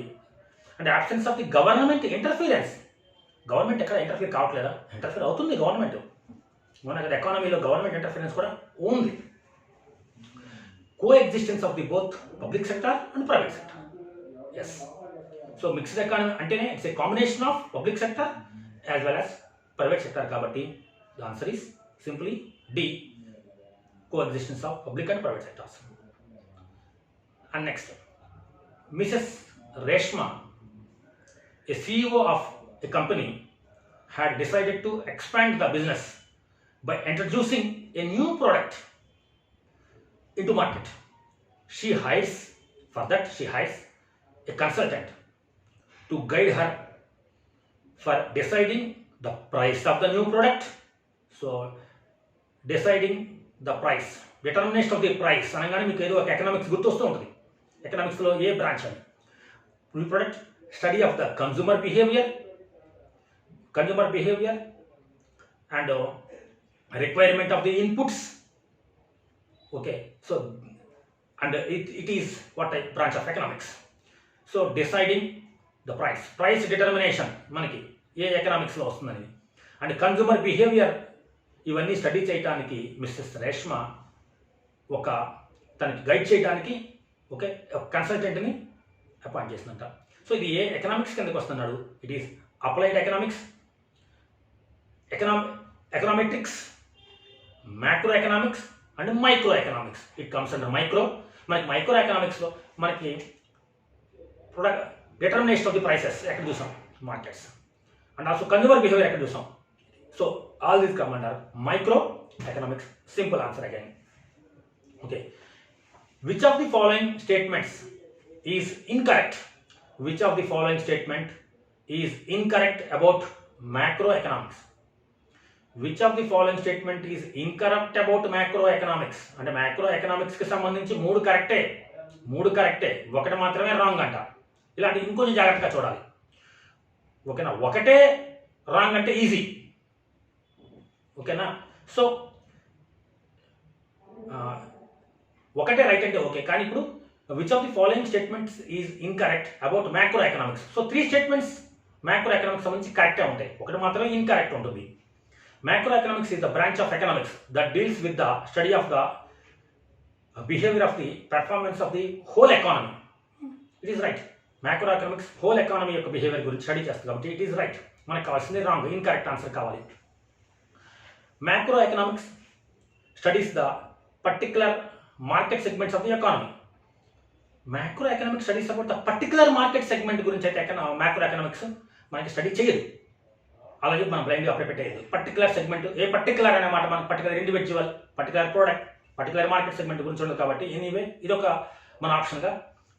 అంటే absence of the government interference. Government ఎక్కడ ఇంటర్ఫియర్ కావట్లేదా? Interfere అవుతుంది గవర్నమెంట్, అవునా కదా. ఎకానమీలో గవర్నమెంట్ ఇంటర్ఫిరెన్స్ కూడా ఉంది. Coexistence of the both public sector and private sector. Yes, so mixed economy అంటేనే it's a combination of public sector as well as private sector కాబట్టి the answer is simply D, coexistence of public and private sectors. And next, Mrs. Reshma, a CEO of a company, had decided to expand the business by introducing a new product into market. She hires a consultant to guide her for deciding the price of the new product. So deciding the price, determination of the price అనగానే మీకు ఏదో ఒక economics గుర్తొస్తూ ఉంటుంది. ఎకనామిక్స్లో ఏ branch అని? New product, study of the consumer behaviour and requirement of the inputs. Okay, so and it is what a branch of economics. So deciding the price determination మనకి ఏ ఎకనామిక్స్లో వస్తుందని, and consumer behaviour ఇవన్నీ study చేయడానికి missus Reshma తనకి guide చేయడానికి కన్సల్టెంట్ని appoint చేసినంట. So ఇది ఏ economics కిందకి వస్తున్నాడు? It is applied economics, econometrics, macro economics and micro economics. It comes under micro. మనకి మైక్రో ఎకనామిక్స్లో మనకి product determination of the prices ఎక్కడ చూసాం? Markets. And also consumer behaviour ఎక్కడ చూసాం? So all these come under micro economics. Simple answer again. Okay, which of the following statements is incorrect? Which of the following statement is incorrect about macro economics? Which of the following statement is incorrect about macro economics? అంటే macro ఎకనామిక్స్కి సంబంధించి మూడు కరెక్టే, ఒకటి మాత్రమే wrong అంట. ఇలాంటి ఇంకొంచెం జాగ్రత్తగా చూడాలి. ఓకేనా? ఒకటే రాంగ్ అంటే ఈజీ. ఓకేనా? సో ఒకటే రైట్ అంటే ఓకే, కానీ ఇప్పుడు which of the following statements is incorrect about macro economics? So 3 statements macro economics సంబంధించి కరెక్టే ఉంటాయి, ఒకటి మాత్రమే ఇన్కరెక్ట్ ఉంటుంది. Macroeconomics is the branch of economics that deals with the study of the behavior of the performance of the whole economy. It is right. Macroeconomics whole economy యొక్క behaviour గురించి study చేస్తుంది కాబట్టి ఇట్ ఈస్ రైట్. మనకు కావాల్సింది wrong, incorrect answer కావాలి. Macroeconomics studies the particular market segments of the economy. Macroeconomics studies about the particular market segment గురించి అయితే macroeconomics మనకి స్టడీ చేయదు. అలాగే మనం బ్లైండ్గా అప్లై పెట్టేది. పర్టికులర్ సెగ్మెంట్, ఏ పర్టికులర్ అనే మాట మనకు particular individual, particular product, particular market segment గురించి ఉండదు కాబట్టి ఎనీవే ఇదొక మన ఆప్షన్గా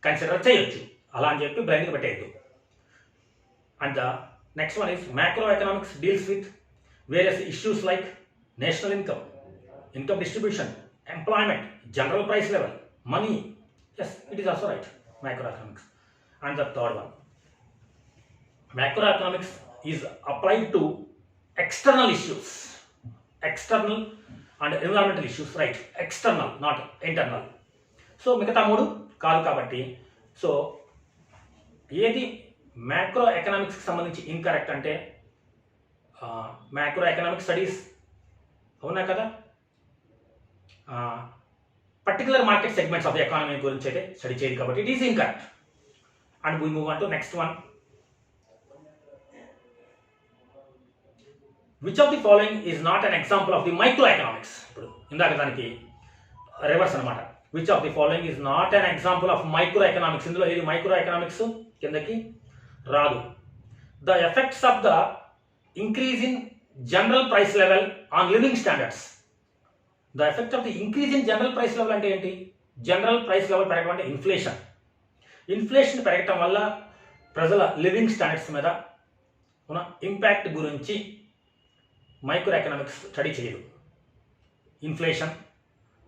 కన్సిడర్ చేయొచ్చు. అలా అని చెప్పి బ్లైండ్గా పెట్టేయద్దు. And the next one is macro economics deals with various issues like national income, income distribution, employment, general price level, money. Yes, it is also right, macro economics. And the third one, macro economics is applied to external issues, external and environmental issues, right? External, not internal. So మిగతా మూడు కాదు కాబట్టి so ఏది macro ఎకనామిక్స్కి సంబంధించి incorrect అంటే macro economic studies అవునా కదా, particular market segments of the economy గురించి అయితే స్టడీ చేయదు కాబట్టి it is incorrect. And we move on to next one. Which of the following is not an example of the micro economics? ఇప్పుడు ఇందాక దానికి reverse అనమాట. Which of the following is not an example of micro economics? ఇందులో ఏది micro economics కిందకి రాదు. The effects of the increase in general price level on living standards. The effect of the increase in general price level అంటే ఏంటి? General price level పెరగడం అంటే inflation పెరగటం వల్ల ప్రజల లివింగ్ స్టాండర్డ్స్ మీద ఉన్న ఇంపాక్ట్ గురించి మైక్రో ఎకనామిక్స్ స్టడీ చేయదు. ఇన్ఫ్లేషన్,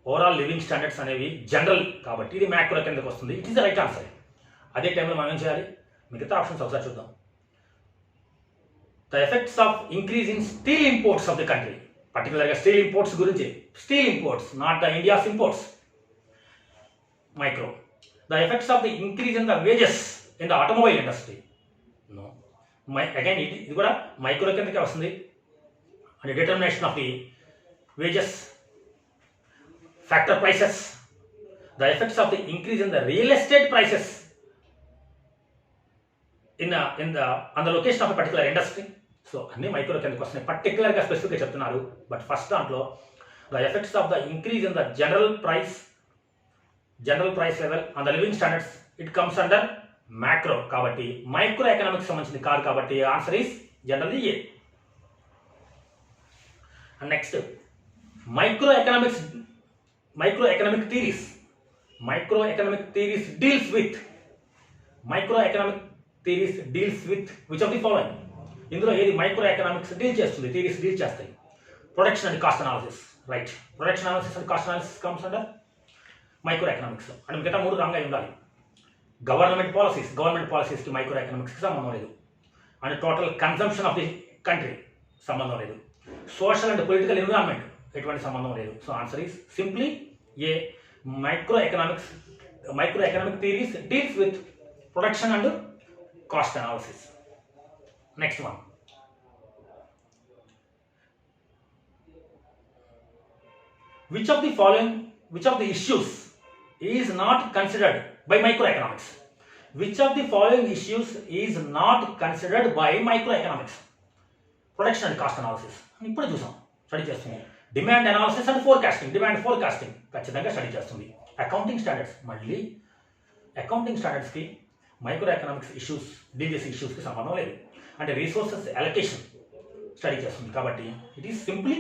ఓవరాల్ లివింగ్ స్టాండర్డ్స్ అనేవి జనరల్ కాబట్టి ఇది మ్యాక్రో కిందకి వస్తుంది. It is the right answer. అదే టైంలో మనం ఏం చేయాలి? మిగతా ఆప్షన్స్ ఒకసారి చూద్దాం. The effects of increase in steel imports of the country, పర్టికులర్గా స్టీల్ ఇంపోర్ట్స్ గురించి. Steel imports, not the India's imports. Micro. The effects of the increase in the wages in the automobile industry. No. Again ఇది కూడా micro కిందకే వస్తుంది. And determination of the wages, factor prices, the effects of the increase in the real estate prices on the location of a particular industry. So అన్ని micro కిందకి వస్తున్నాయి, పర్టికులర్గా స్పెసిఫిక్గా చెప్తున్నారు. బట్ ఫస్ట్ దాంట్లో the effects of the increase in the general price level on the living standards, it comes under macro. కాబట్టి micro economics సంబంధించింది కాదు కాబట్టి answer is generally A. And next, microeconomic theories. Microeconomic theories deals with which of the following? ఇందులో ఏది micro economics deal చేస్తుంది, theories deal చేస్తాయి. Production and cost analysis, right. Production analysis and cost analysis comes under micro economics. And మిగతా 3 రంగా ఉండాలి. Government పాలసీస్కి micro ఎకనామిక్స్కి సంబంధం లేదు. And total consumption of the country సంబంధం లేదు. సోషల్ అండ్ పొలిటికల్ ఎన్విరాన్మెంట్ ఎటువంటి సంబంధం లేదు. So answer is simply A micro economic theories deals with production and cost analysis. Next one. Which of the issues is not considered by microeconomics? Which of the following issues is not considered by microeconomics? Production and cost analysis. ఇప్పుడు చూసాం, study చేస్తుంది. Demand analysis and forecasting, demand forecasting ఖచ్చితంగా study చేస్తుంది. Accounting standards, మళ్ళీ accounting స్టాండర్డ్స్కి micro economics issues deal చేసే ఇష్యూస్కి సంబంధం లేదు. అంటే రిసోర్సెస్ అలొకేషన్ స్టడీ చేస్తుంది. కాబట్టి ఇట్ ఈస్ సింప్లీ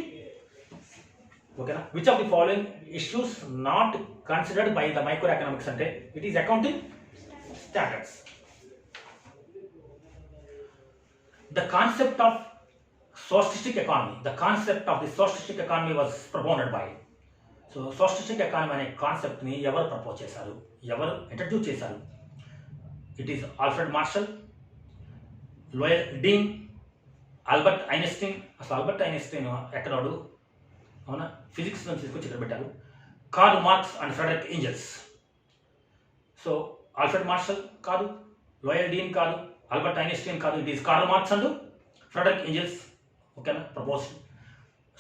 ఓకేనా. Which of the following issues not considered by the micro economics అంటే it is accounting standards. The concept of socialistic economy was propounded by. So socialistic economy అనే కాన్సెప్ట్ని ఎవరు propose చేశారు, ఎవరు introduce చేశారు? It is Alfred Marshall, Loyal Dean, Albert Einstein. అసలు Albert Einstein ఎక్కడాడు, అవునా, ఫిజిక్స్ నుంచి తీసుకొచ్చి ఇక్కడ పెట్టారు. Karl Marx and Frederick Engels. So Alfred Marshall కాదు, లోయల్ డీన్ కాదు, ఆల్బర్ట్ ఐన్స్టీన్ కాదు, it is Karl Marx and Frederick Engels. ఓకేనా. ప్రపోజ్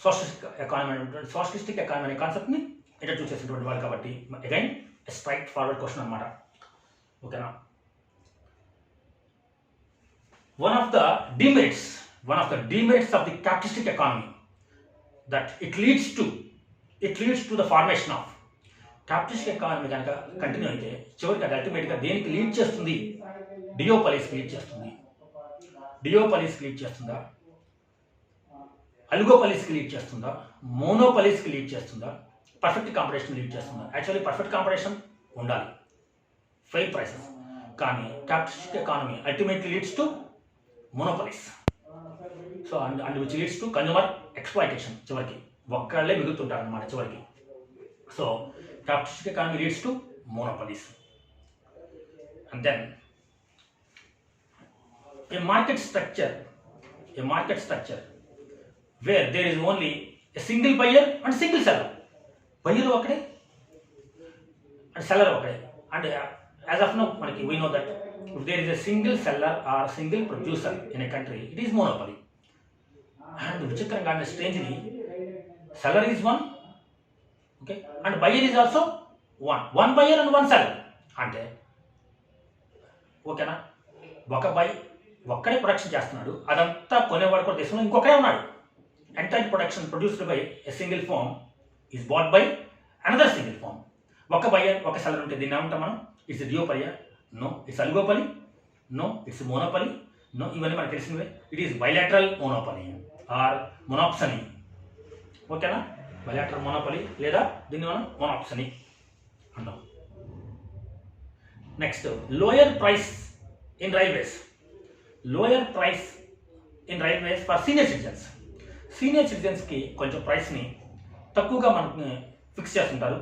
సోషలిస్టిక్ ఎకానమీ అనే కాన్సెప్ట్ని ఇంట్రడ్యూస్ చేసినటువంటి వాళ్ళు. కాబట్టి అగైన్ స్ట్రైట్ ఫార్వర్డ్ క్వశ్చన్ అనమాట. ఓకేనా. One of the demerits of the capitalistic economy that it leads to the formation of capitalistic economy కనుక continue అయితే చివరికి అది అల్టిమేట్గా దేనికి లీడ్ చేస్తుంది? డియోపలీస్కి లీడ్ చేస్తుంది. డియోపలీస్కి లీడ్ చేస్తుందా, అలిగోపలీస్కి లీడ్ చేస్తుందా, మోనోపలీస్కి లీడ్ చేస్తుందా, పర్ఫెక్ట్ కాంపిటీషన్ లీడ్ చేస్తుందా? యాక్చువల్లీ పర్ఫెక్ట్ కాంపిటీషన్ ఉండాలి, ఫెయిర్ ప్రైసెస్. కానీ capitalistic economy ultimately leads to monopolies. So and which leads to consumer exploitation. చివరికి ఒక్కళ్ళే మిగులుతుంటారు అన్నమాట చివరికి. So capitalistic economy leads to monopolies. And then a market structure where there is only a single buyer and single seller. Buyer ఒకడే and seller ఒకడే. And as of now మనకి we know that if there is a single seller or single producer in a country, it is monopoly. And విచిత్రంగా and strangely seller is one, okay, and buyer is also one buyer and one seller. అంటే ఓకేనా, ఒక్కడే production చేస్తున్నాడు, అదంతా కొనేవాడు కూడా దేశంలో ఇంకొకడే ఉన్నాడు. Entire production produced by a single firm is bought by another single firm. ఒక బయర్ ఒక సెల్లర్ ఉంటే దీన్ని ఏమంటాం మనం? ఇట్స్ డియోపలియా? No. It's oligopoly? No. It's monopoly? No. ఇవన్నీ మనకు తెలిసినవే. It is bilateral monopoly or monopsony. ఓకేనా, బైలాటరల్ మోనోపలి లేదా దీన్ని మనం మొనాప్సనీ అంటాం. Next, lower price in railways. Lower price in railways for senior citizens. Senior సిటిజన్స్కి కొంచెం ప్రైస్ని తక్కువగా మనకి ఫిక్స్ చేస్తుంటారు.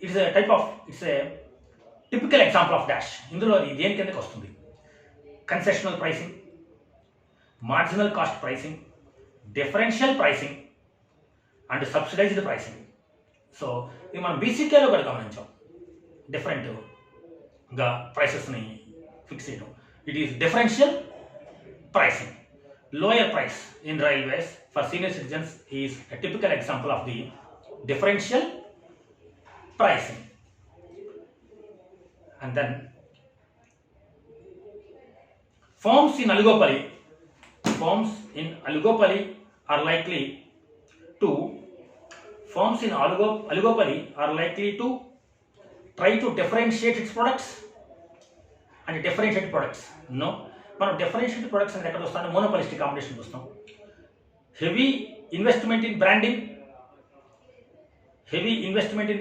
It's a typical example of dash. ఇందులో అది దేని కిందకి వస్తుంది? Concessional pricing, marginal cost pricing, differential pricing and subsidised pricing. So ఇది మనం బీసీకేలో కూడా గమనించాం, డిఫరెంట్గా ప్రైసెస్ని ఫిక్స్ చేయడం. It is differential pricing. Lower price in railways for senior citizens is a typical example of the differential pricing. And then firms in oligopoly are likely to try to differentiate its products and differentiate products. No, మనం differentiated products అనేది ఎక్కడ చూస్తాం? Monopolistic competition చూస్తాం. Heavy investment in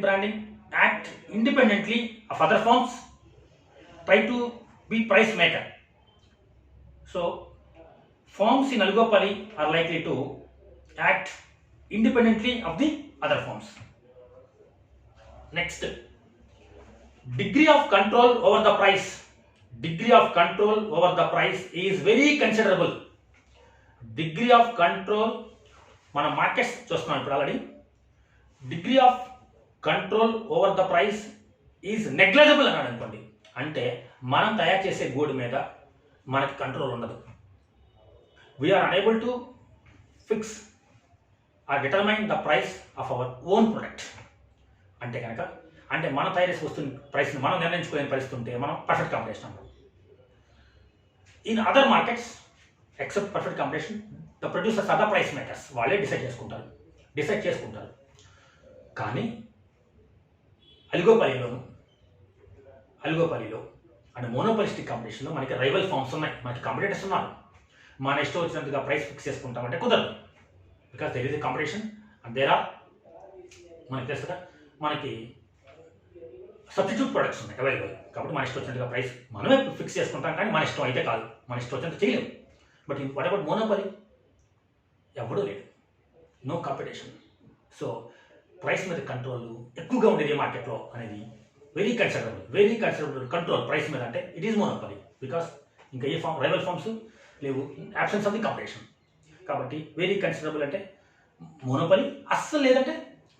branding act independently of other firms, try to be price maker. So Firms in oligopoly are likely to act independently of the other firms. Next, degree of control over the price. Degree of control over the price is very considerable. Degree of control, మన markets చూస్తున్నాం ఇప్పుడు already. Degree of control over the price is negligible అన్నాడు అనుకోండి, అంటే మనం తయారు చేసే గూడ్ మీద మనకి కంట్రోల్ ఉండదు. We are unable to fix or determine the price of our own product. అంటే కనుక అంటే మనం తయారు చేసే వస్తున్న ప్రైస్ని మనం నిర్ణయించుకునే పరిస్థితి ఉంటే మనం పర్ఫెక్ట్ కాంపిటీషన్ అంటాం. In other markets except perfect competition, the producers are the price makers. వాళ్ళే డిసైడ్ చేసుకుంటారు. కానీ అలిగోపలిలో అండ్ మోనోపలిస్టిక్ కాంపిటీషన్లో మనకి రైవల్ ఫార్మ్స్ ఉన్నాయి, మనకి కాంపిటేటర్స్ ఉన్నారు. మన ఇష్టం వచ్చినట్టుగా ప్రైస్ ఫిక్స్ చేసుకుంటామంటే కుదరదు. Because there is a competition and there are, మనకి తెలుసు కదా, మనకి సబ్స్టిట్యూట్ ప్రొడక్ట్స్ ఉన్నాయి అవైలబుల్. కాబట్టి మన ఇష్టం వచ్చినట్టుగా ప్రైస్ మనమే ఫిక్స్ చేసుకుంటాం, కానీ మన ఇష్టం అయితే కాదు, మన ఇష్టం వచ్చినట్టు చేయలేము. But what about monopoly? ఎవడూ లేడు, నో కాంపిటీషన్. సో ప్రైస్ మీద కంట్రోల్ ఎక్కువగా ఉండేది మార్కెట్లో అనేది వెరీ కన్సిడరబుల్ కంట్రోల్ ప్రైస్ మీద అంటే ఇట్ ఈస్ మోనోపలి. బికాస్ ఇంకా ఏ ఫామ్ రైవల్ ఫార్మ్స్ లేవు, యాబ్సెన్స్ ఆఫ్ ది కాంపిటీషన్. కాబట్టి వెరీ కన్సిడరబుల్ అంటే మోనోపలి, అస్సలు లేదంటే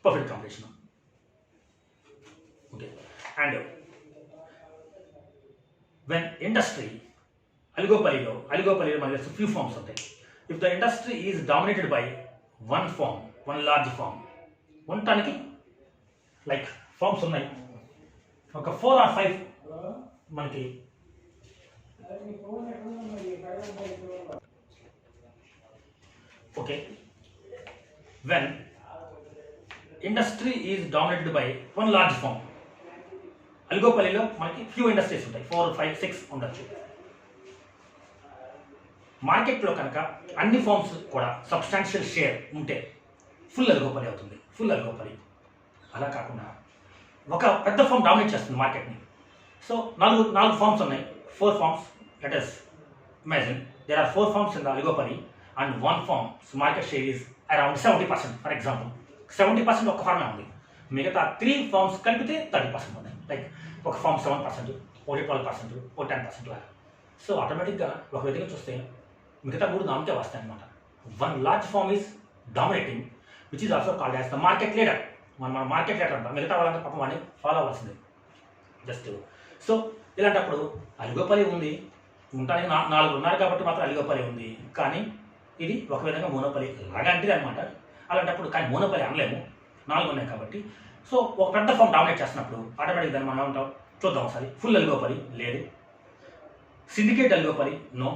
perfect competition. Okay. And when industry అలిగోపలిలో మనకి ఫ్యూ ఫార్మ్స్ ఉంటాయి. If the industry is dominated by one large firm, ఉండటానికి లైక్ ఫార్మ్స్ ఉన్నాయి, ఒక 4 or 5 మనకి okay. When industry is dominated by one large firm, అలిగోపలిలో మనకి ఫ్యూ ఇండస్ట్రీస్ ఉంటాయి, 4, 5, 6 ఉండొచ్చు. మార్కెట్లో కనుక అన్ని ఫార్మ్స్ కూడా సబ్స్టాన్షియల్ షేర్ ఉంటే ఫుల్ అలిగోపలి అవుతుంది, ఫుల్ అలిగోపలి. అలా కాకుండా ఒక పెద్ద ఫార్మ్ డామినేట్ చేస్తుంది మార్కెట్ని. సో నాలుగు ఫార్మ్స్ ఉన్నాయి, 4 farms. Let us imagine there are 4 farms in the oligopoly and 1 farm's market share is around 70%. For example, 70% ఒక ఫార్మే ఉంది, మిగతా 3 farms కలిపితే 30% ఉన్నాయి. లైక్ ఒక ఫార్మ్ 7%, ఒకటి 12%, ఒక 10% లాగా. సో ఆటోమేటిక్గా ఒక విధంగా చూస్తే మిగతా 3 నామకే వస్తాయి అనమాట. One large firm is dominating, which is also called as the market leader. మన మార్కెట్ లీడర్ అంటాం, మిగతా వాళ్ళంతా పాపం వాడిని ఫాలో అవ్వాల్సింది జస్ట్. సో ఇలాంటప్పుడు అలిగోపలి ఉంది, ఉండడానికి 4 ఉన్నారు కాబట్టి మాత్రం అలిగోపలి ఉంది, కానీ ఇది ఒక విధంగా మోనోపలి లాంటిది అనమాట. అలాంటప్పుడు కానీ మోనోపలి అనలేము, 4 ఉన్నాయి కాబట్టి. సో ఒక పెద్ద ఫామ్ డామినేట్ చేస్తున్నప్పుడు ఆటోమేటిక్ దాన్ని మనం ఉంటాం. చూద్దాం ఒకసారి. ఫుల్ అలిగోపలి లేదు, సిండికేట్ అలిగోపలి నో,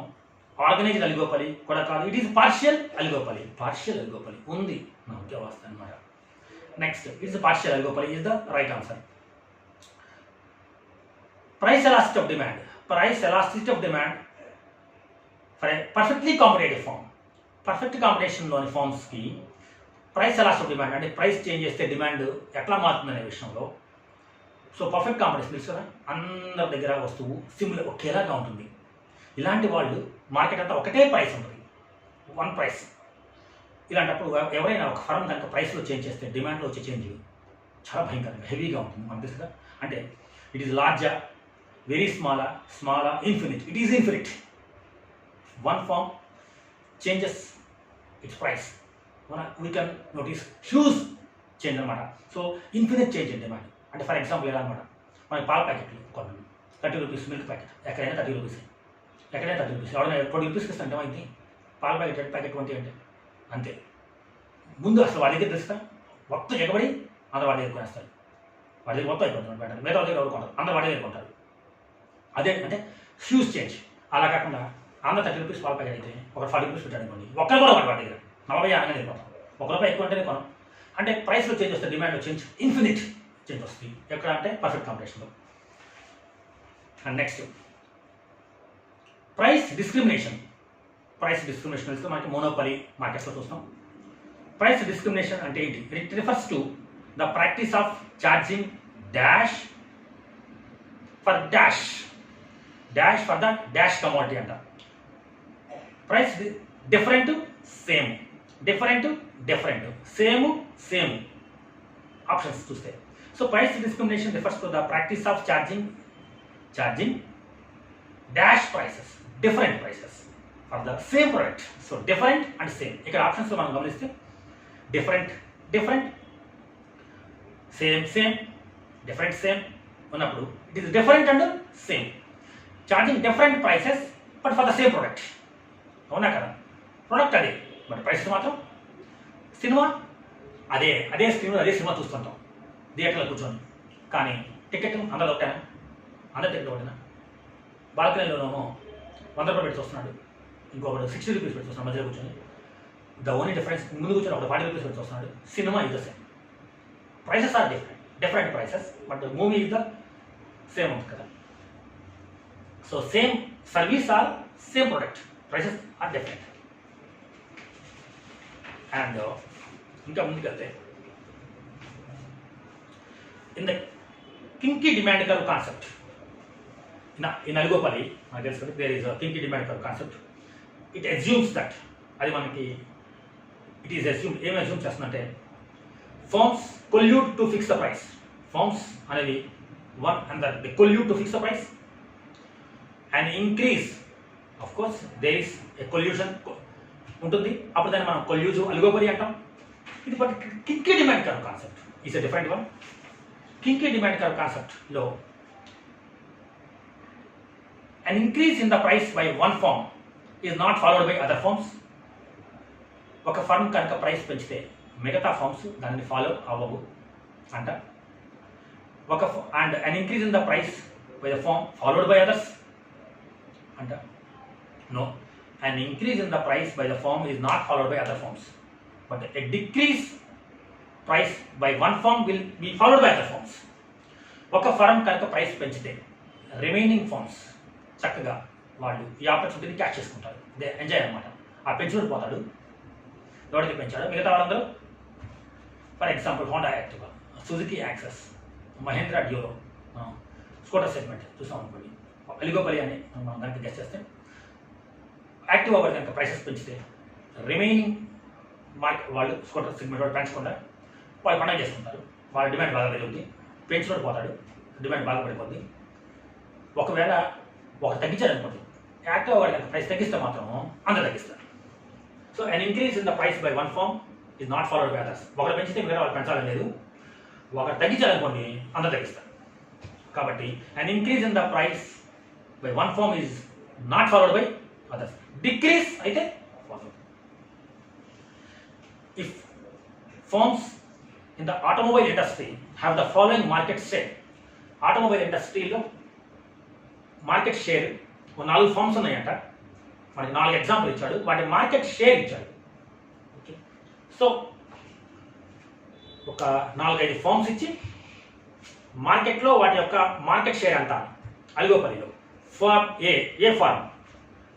ఆర్గనైజ్డ్ అలిగోపలి కూడా కాదు, ఇట్ ఈస్ పార్షియల్ అలిగోపలి ఉంది, ఓకే వస్తుంది అనమాట. Next it's partial oligopoly is the right answer. Price elasticity of demand for a perfectly competitive firm. Perfect కాంపిటీషన్లోని ఫార్మ్స్కి ప్రైస్ ఎలాస్టిక్ ఆఫ్ డిమాండ్ అంటే ప్రైస్ చేంజ్ చేస్తే demand ఎట్లా మారుతుందనే విషయంలో. సో పర్ఫెక్ట్ కాంపిటీషన్ తెలుసు కదా, అందరి దగ్గర వస్తువు సిమిలర్ ఒకేలాగా ఉంటుంది. ఇలాంటి వాళ్ళు మార్కెట్ అంతా ఒకటే ప్రైస్ ఉంటుంది, 1 price. ఇలాంటప్పుడు ఎవరైనా ఒక ఫర్మ్ కనుక ప్రైస్లో చేంజ్ చేస్తే డిమాండ్లో వచ్చే చేంజ్ చాలా భయంకరంగా హెవీగా ఉంటుంది, మనకు తెలుసు కదా. అంటే ఇట్ ఈస్ లార్జా, వెరీ స్మాలా, infinite. It is infinite. 1 firm changes its price. We can notice huge change అనమాట. So infinite change in demand. అంటే ఫర్ ఎగ్జాంపుల్ ఎలా అనమాట, మనకి పాల ప్యాకెట్లు కొన్నాం, 30 rupees మిల్క్ ప్యాకెట్, ఎక్కడైనా 30 rupees, ఎవరైనా 20 rupees ఇస్తాంటే అయింది. పాల ప్యాకెట్ 20 అంటే అంతే. ముందు అసలు వాడి దగ్గర తెలుస్తా, మొత్తం ఎగబడి అందరు వాడి దగ్గర కొనేస్తారు, వాడి దగ్గర మొత్తం అయిపోతుంది ప్యాకెట్, మిగతా దగ్గర ఎవరు కొంటారు, అందరు వాడి దగ్గర కొంటారు. అదే అంటే హ్యూజ్ చేంజ్. అలా కాకుండా అందరూ 30 rupees పాల ప్యాకెట్ అయితే ఒక 40 rupees పెట్టాడు అనుకోండి, ఒక్కరు కూడా వాడి దగ్గర 40 అనగానే వెళ్ళిపోతాం, 1 రూపాయి ఎక్కువ అంటేనే కొనం. అంటే ప్రైస్లో చేంజ్ వస్తే డిమాండ్లో చేంజ్ ఇన్ఫినిట్ చేంజ్ వస్తుంది. ఎక్కడ అంటే పర్ఫెక్ట్ కాంపిటీషన్లో. అండ్ నెక్స్ట్ ప్రైస్ డిస్క్రిమినేషన్ ఇస్తే మనకి మోనోపలి మార్కెట్స్లో చూస్తాం. ప్రైస్ డిస్క్రిమినేషన్ అంటే ఏంటి? It refers to the practice of charging dash for the dash commodity అంట. Different same, different different, same same options చూస్తే. So price discrimination refers to the practice of charging dash prices, different prices for the same product. So different and same, ఇక్కడ ఆప్షన్స్లో మనం గమనిస్తే different different, same same, different same ఉన్నప్పుడు it is different and same, charging different prices but for the same product. అవునా కదా, product అదే but prices మాత్రం. Cinema అదే అదే స్క్రీన్ అదే సినిమా చూస్తుంటాం థియేటర్లో కూర్చొని, కానీ టికెట్ అందరూ ఒకటేనా, అందరు టికెట్ ఒకటేనా. బాల్కనీలోనేమో 100 రూపాయలు పెట్టి చూస్తున్నాడు, ఇంకొకటి 60 రూపీస్ పెట్టి చూస్తున్నాడు మధ్యలో కూర్చొని. ద ఓన్లీ డిఫరెన్స్ ముందు కూర్చొని ఒకటి 40 రూపీస్ పెట్టి చూస్తున్నాడు. Cinema is the same, prices are different prices but movie is the same ఉంది కదా. So same service or same product, prices are different. And ఇంకా ముందుకెళ్తే in the kinky demand curve concept in Aligopalli, there is a kinky demand curve concept. It assumes that అది మనకి it is assume, ఏం assume చేస్తుందంటే firms collude to fix the price. Firms అనేవి they collude to fix the price and increase. Of course there is a collusion ఉంటుంది, అప్పుడు దాన్ని మనం collusive oligopoly అంటాం. ఇది but kinky demand curve concept is a different one. Kinky demand curve కాన్సెప్ట్లో an increase in the price by one firm is not followed by other firms. ఒక firm కనుక price పెంచితే మిగతా ఫర్మ్స్ దాన్ని follow అవ్వవు అంట. And an increase in the price by the firm followed by others అంట. No, an increase in the price by the firm is not followed by other firms, but a decrease price by one firm will be followed by other firms. ఒక firm కనుక price పెంచితే remaining firms చక్కగా వాళ్ళు ఈ ఆపర్చునిటీని catch చేసుకుంటారు, they enjoy అనమాట. ఆ పెంచుకుని పోతాడు, ఎవరికి పెంచాడు మిగతా వాళ్ళందరూ. For example Honda Activa, Suzuki Access, Mahindra Duro, scooter segment చూసాం అనుకోండి. అలిగోపలి అని మనం దానికి గెస్ట్ చేస్తే యాక్టివా వారు కనుక ప్రైసెస్ పెంచితే రిమైనింగ్ మార్కెట్ వాళ్ళు స్కూటర్ సెగ్మెంట్ వాళ్ళు పెంచకుండా వాళ్ళు పండుగ చేసుకుంటారు. వాళ్ళ డిమాండ్ బాగా పెరుగుతుంది, పెంచుకుంటూ పోతాడు, డిమాండ్ బాగా పడిపోద్ది. ఒకవేళ ఒకటి తగ్గించారనుకోండి, యాక్టివ్ వాడి ప్రైస్ తగ్గిస్తే మాత్రం అందరూ తగ్గిస్తారు. So an increase in the price by one firm is not followed by others. ఒకరు పెంచితే వేరే వాళ్ళు పెంచాలని లేదు, ఒకరు తగ్గించారనుకోండి అందరూ తగ్గిస్తారు. కాబట్టి an increase in the price by one firm is not followed by others. Decrease అయితే follow. If firms in the automobile industry have the following market share. Automobile ఇండస్ట్రీలో మార్కెట్ షేర్ 4 ఫార్మ్స్ ఉన్నాయంట, మనకి 4 ఎగ్జాంపుల్ ఇచ్చాడు, వాటి market share ఇచ్చాడు. Okay, so ఒక 4-5 forms ఇచ్చి మార్కెట్లో వాటి యొక్క మార్కెట్ షేర్ అంతా. అలిగోపల్లిలో ఫార్మ్ ఏ ఫార్మ్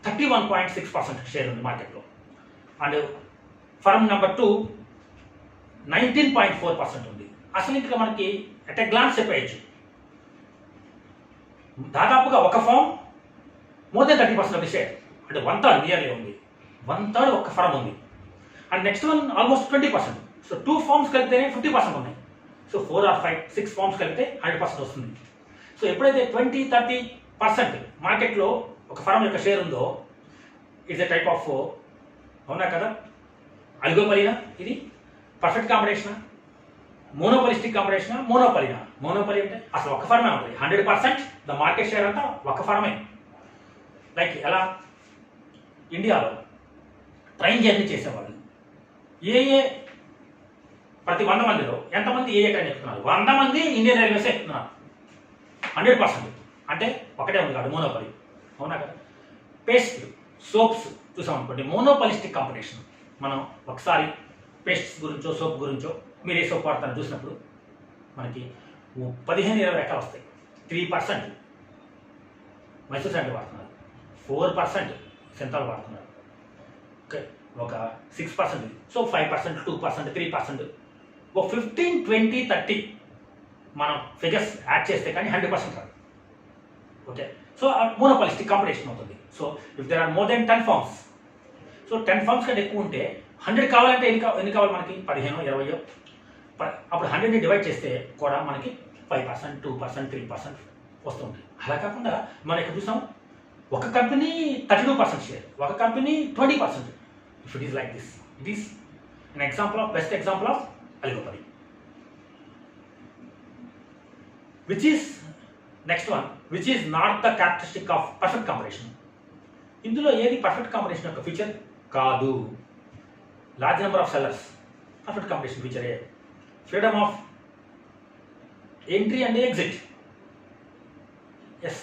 31.6% షేర్ ఉంది మార్కెట్లో, అండ్ ఫార్మ్ నెంబర్ 2 19.4% ఉంది. అసలు ఇంకా మనకి అట్ ఎ గ్లాన్స్ చెప్పేయచ్చు, దాదాపుగా ఒక firm more than 30% of the share, అంటే 1/3 నియర్లీ ఉంది, 1/3 ఒక ఫార్మ్ ఉంది. And next one almost 20%. So 2 firms కలిపితేనే 50% ఉన్నాయి. సో 4 or 5, 6 ఫార్మ్స్ కలిపితే 100% వస్తుంది. సో ఎప్పుడైతే 20-30% మార్కెట్లో ఒక ఫార్మ్ యొక్క షేర్ ఉందో ఇట్స్ ఎ టైప్ ఆఫ్, అవునా కదా, అలిగోపలినా, ఇది పర్ఫెక్ట్ కాంపిటీషనా, మోనోపలిస్టిక్ కాంపిటీషనా, మోనోపలినా. మోనోపలి అంటే అసలు ఒక ఫార్మే ఉంటుంది, 100% ద మార్కెట్ షేర్ అంతా ఒక ఫార్మే. లైక్ ఎలా ఇండియాలో ట్రైన్ జర్నీ చేసేవాళ్ళు ప్రతి 100 మందిలో ఎంతమంది ఏ ట్రైన్ ఎక్కుతున్నారు? 100 మంది ఇండియన్ రైల్వేస్ ఎక్కుతున్నారు, 100%. అంటే ఒకటే ఉంది కాదు, మోనోపలి. అవునా కదా. పేస్ట్, సోప్స్ చూసాం అనుకోండి, మోనోపలిస్టిక్ కాంపిటీషన్. మనం ఒకసారి పేస్ట్స్ గురించో సోప్ గురించో మీరు ఏ సోప్ వాడతారో చూసినప్పుడు మనకి 15-20 రకాలు వస్తాయి. 3% మైసూర్ శాండల్ వాడుతున్నారు, 4% సెంతాల్ వాడుతున్నారు, ఓకే, ఒక 6%. సో 5%, 2%, 3%, ఒక 15, 20, 30 మనం ఫిగర్స్ యాడ్ చేస్తే కానీ 100% రాదు. ఓకే, సో మోనోపాలిస్టిక్ కాంపిటీషన్ అవుతుంది. So if there are more than 10 firms so 10 firms కంటే ఎక్కువ ఉంటే 100 కావాలంటే ఎన్ని కావాలి మనకి 15 20 అప్పుడు 100ని డివైడ్ చేస్తే కూడా మనకి 5% 2% 3% వస్తుంటాయి. అలా కాకుండా మనం ఇక్కడ చూసాం ఒక కంపెనీ 32% షేర్, ఒక company 20%. If it is like this, it is an example of best example of oligopoly. Which is next one, which is not the characteristic of perfect combination. ఇందులో ఏది పర్ఫెక్ట్ కాంబినేషన్ యొక్క feature కాదు. Large number of sellers perfect combination ఫీచరే. Freedom of entry and exit, yes.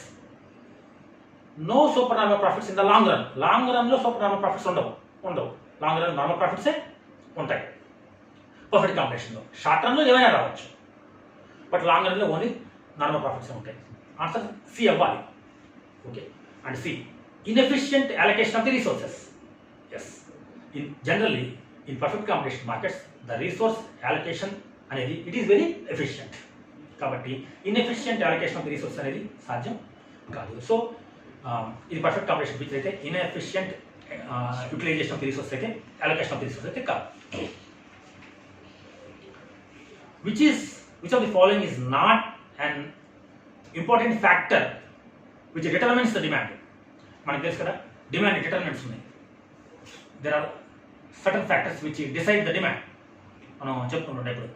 No super normal profits in the long run. Long రన్లో super normal profits ఉండవు. Long run normal ప్రాఫిట్సే ఉంటాయి perfect కాంబినేషన్లో. Short రన్లో ఏమైనా రావచ్చు, బట్ లాంగ్ రన్లో ఓన్లీ నార్మల్ ప్రాఫిట్స్ ఉంటాయి. ఆన్సర్ సి అవ్వాలి. Okay. And C, inefficient allocation of the resources. Yes, generally in perfect combination markets the resource allocation అనేది it is very efficient. కాబట్టి inefficient allocation of the resources అనేది సాధ్యం కాదు. So ఇది perfect combination feature అయితే, inefficient utilization of the resources అయితే, allocation of the resources అయితే కాదు. Which of the following is not an important factor which determines the demand? మనకు తెలుసు కదా, డిమాండ్ డిటర్మినెంట్స్ ఉన్నాయి. There are certain factors which decide the demand. మనం చెప్పుకుంటుంటే ఇప్పుడు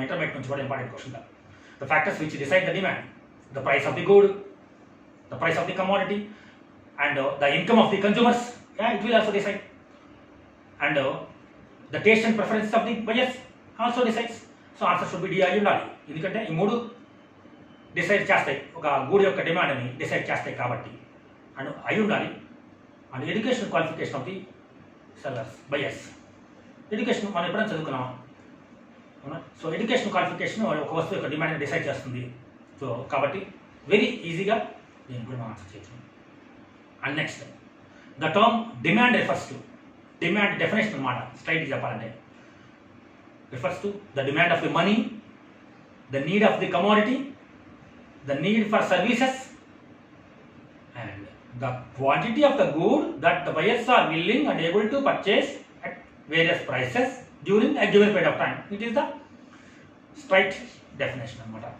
ఇంటర్మీడియట్ నుంచి కూడా important question. The factors which decide the demand, the price of the good, the price of the commodity, and the income of the consumers, it will also decide. And the taste and preference of the buyers also decides. So answer should be D అయి ఉండాలి, ఎందుకంటే ఈ మూడు decide చేస్తాయి, ఒక గూడ్ యొక్క డిమాండ్ని decide చేస్తాయి కాబట్టి. అండ్ అయి ఉండాలి. And education qualification of the sellers buyers. Education మనం ఎప్పుడైనా చదువుకున్నాం అవునా. సో ఎడ్యుకేషన్ క్వాలిఫికేషన్ ఒక వస్తువు యొక్క డిమాండ్ని డిసైడ్ చేస్తుంది. సో కాబట్టి వెరీ ఈజీగా దీన్ని కూడా మనం ఆన్సర్ చేయొచ్చు. And next, the term demand refers to, demand definition అనమాట స్ట్రైట్గా చెప్పాలంటే, refers to the demand of the money, the need of the commodity, the need for services, and the quantity of the good that the buyers are willing and able to purchase at various prices during a given period of time. It is the straight definition anamata.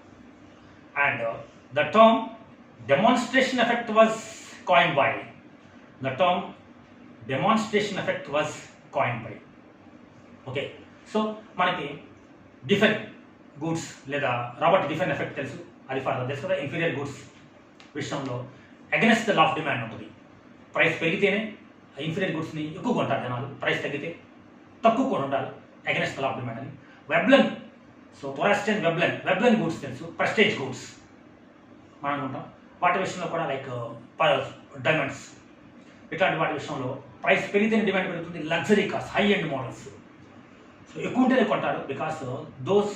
And the term demonstration effect was coined by, the term demonstration effect was coined by. Okay, so మనకి డిఫెన్ goods లేదా Robert డిఫెన్ effect తెలుసు, అది for తెలుసు కదా. Inferior goods విషయంలో against the law of demand ఉంటుంది. Price పెరిగితేనే inferior గుడ్స్ని ఎక్కువ కొంటారు జనాలు, ప్రైస్ తగ్గితే తక్కువ కొని ఉంటారు, against the law of demand అని. వెబ్లెన్, సో థొరాస్టన్ వెబ్లెన్ గూడ్స్ తెలుసు, ప్రెస్టేజ్ గూడ్స్ మనం అనుకుంటాం. వాటి విషయంలో కూడా లైక్ డైమండ్స్ ఇట్లాంటి వాటి విషయంలో ప్రైస్ పెరిగితేనే డిమాండ్ పెరుగుతుంది. Luxury cars, high end models, so ఎక్కువ ఉంటేనే కొంటారు బికాస్ దోస్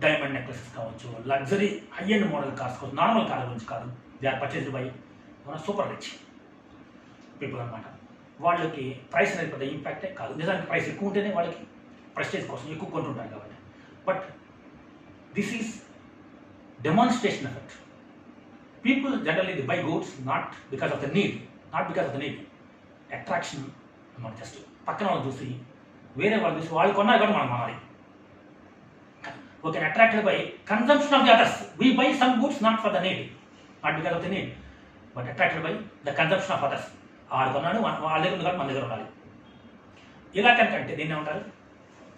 డైమండ్ నెక్లెసెస్ కావచ్చు, luxury high end model cars కావచ్చు, నార్మల్ కార్ గురించి కాదు. They are purchased by super rich people అనమాట. వాళ్ళకి ప్రైస్ అనేది పెద్ద ఇంపాక్టే కాదు. నిజానికి ప్రైస్ ఎక్కువ ఉంటేనే వాళ్ళకి ప్రెస్టేజ్ కోసం ఎక్కువ కొంటుంటారు కాబట్టి. But this is demonstration effect. People generally the by goods not because of the need, attraction అనమాట. జస్ట్ పక్కన వాళ్ళు చూసి, వేరే వాళ్ళు చూసి వాళ్ళు కొన్నారు కాబట్టి మనం మారాలి. Okay, attracted by consumption of the others. V by some goods not for the need, not because of the need, but attracted by the consumption of others. ఆడు కొన్నాడు, వాళ్ళ దగ్గర ఉంది కాబట్టి మన దగ్గర ఉండాలి. ఇలా కనుకంటే దీన్ని ఏమంటారు?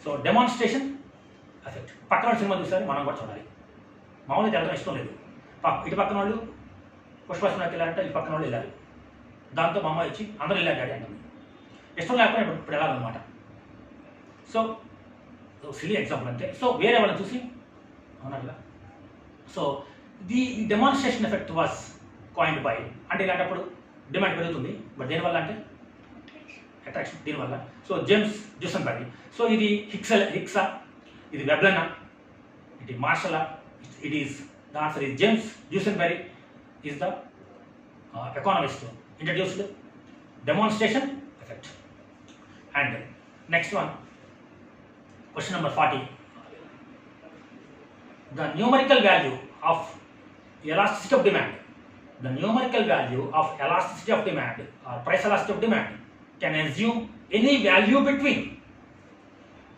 So demonstration effect. పక్కన వాళ్ళు సినిమా చూసారు, మనం కూడా చూడాలి. మామూలుగా వెళ్ళడం ఇష్టం లేదు, ఇటు పక్కన వాళ్ళు పుష్పస్మకి వెళ్ళారంటే ఇటు పక్కన వాళ్ళు వెళ్ళాలి. దాంతో మా అమ్మాయి వచ్చి అందరూ వెళ్ళారు డాడీ అంటుంది. ఇష్టం లేకపోతే ఇప్పుడు వెళ్ళాలన్నమాట. సో సిలీ ఎగ్జాంపుల్ అంతే. సో వేరే వాళ్ళని చూసి అవునా కదా. So the demonstration effect was coined by, అంటే ఇలాంటప్పుడు డిమాండ్ పెరుగుతుంది, బట్ దేనివల్ల అంటే అట్రాక్షన్, దీనివల్ల. So James జ్యూసన్బెర్రీ. సో ఇది హిక్సా, ఇది వెబ్లెనా, ఇది మార్షలా, it is the answer is James Duesenberry is the economist introduced demonstration effect. And next one, question number 40. The numerical value of elasticity of demand, the numerical value of elasticity of demand or price elasticity of demand can assume any value between.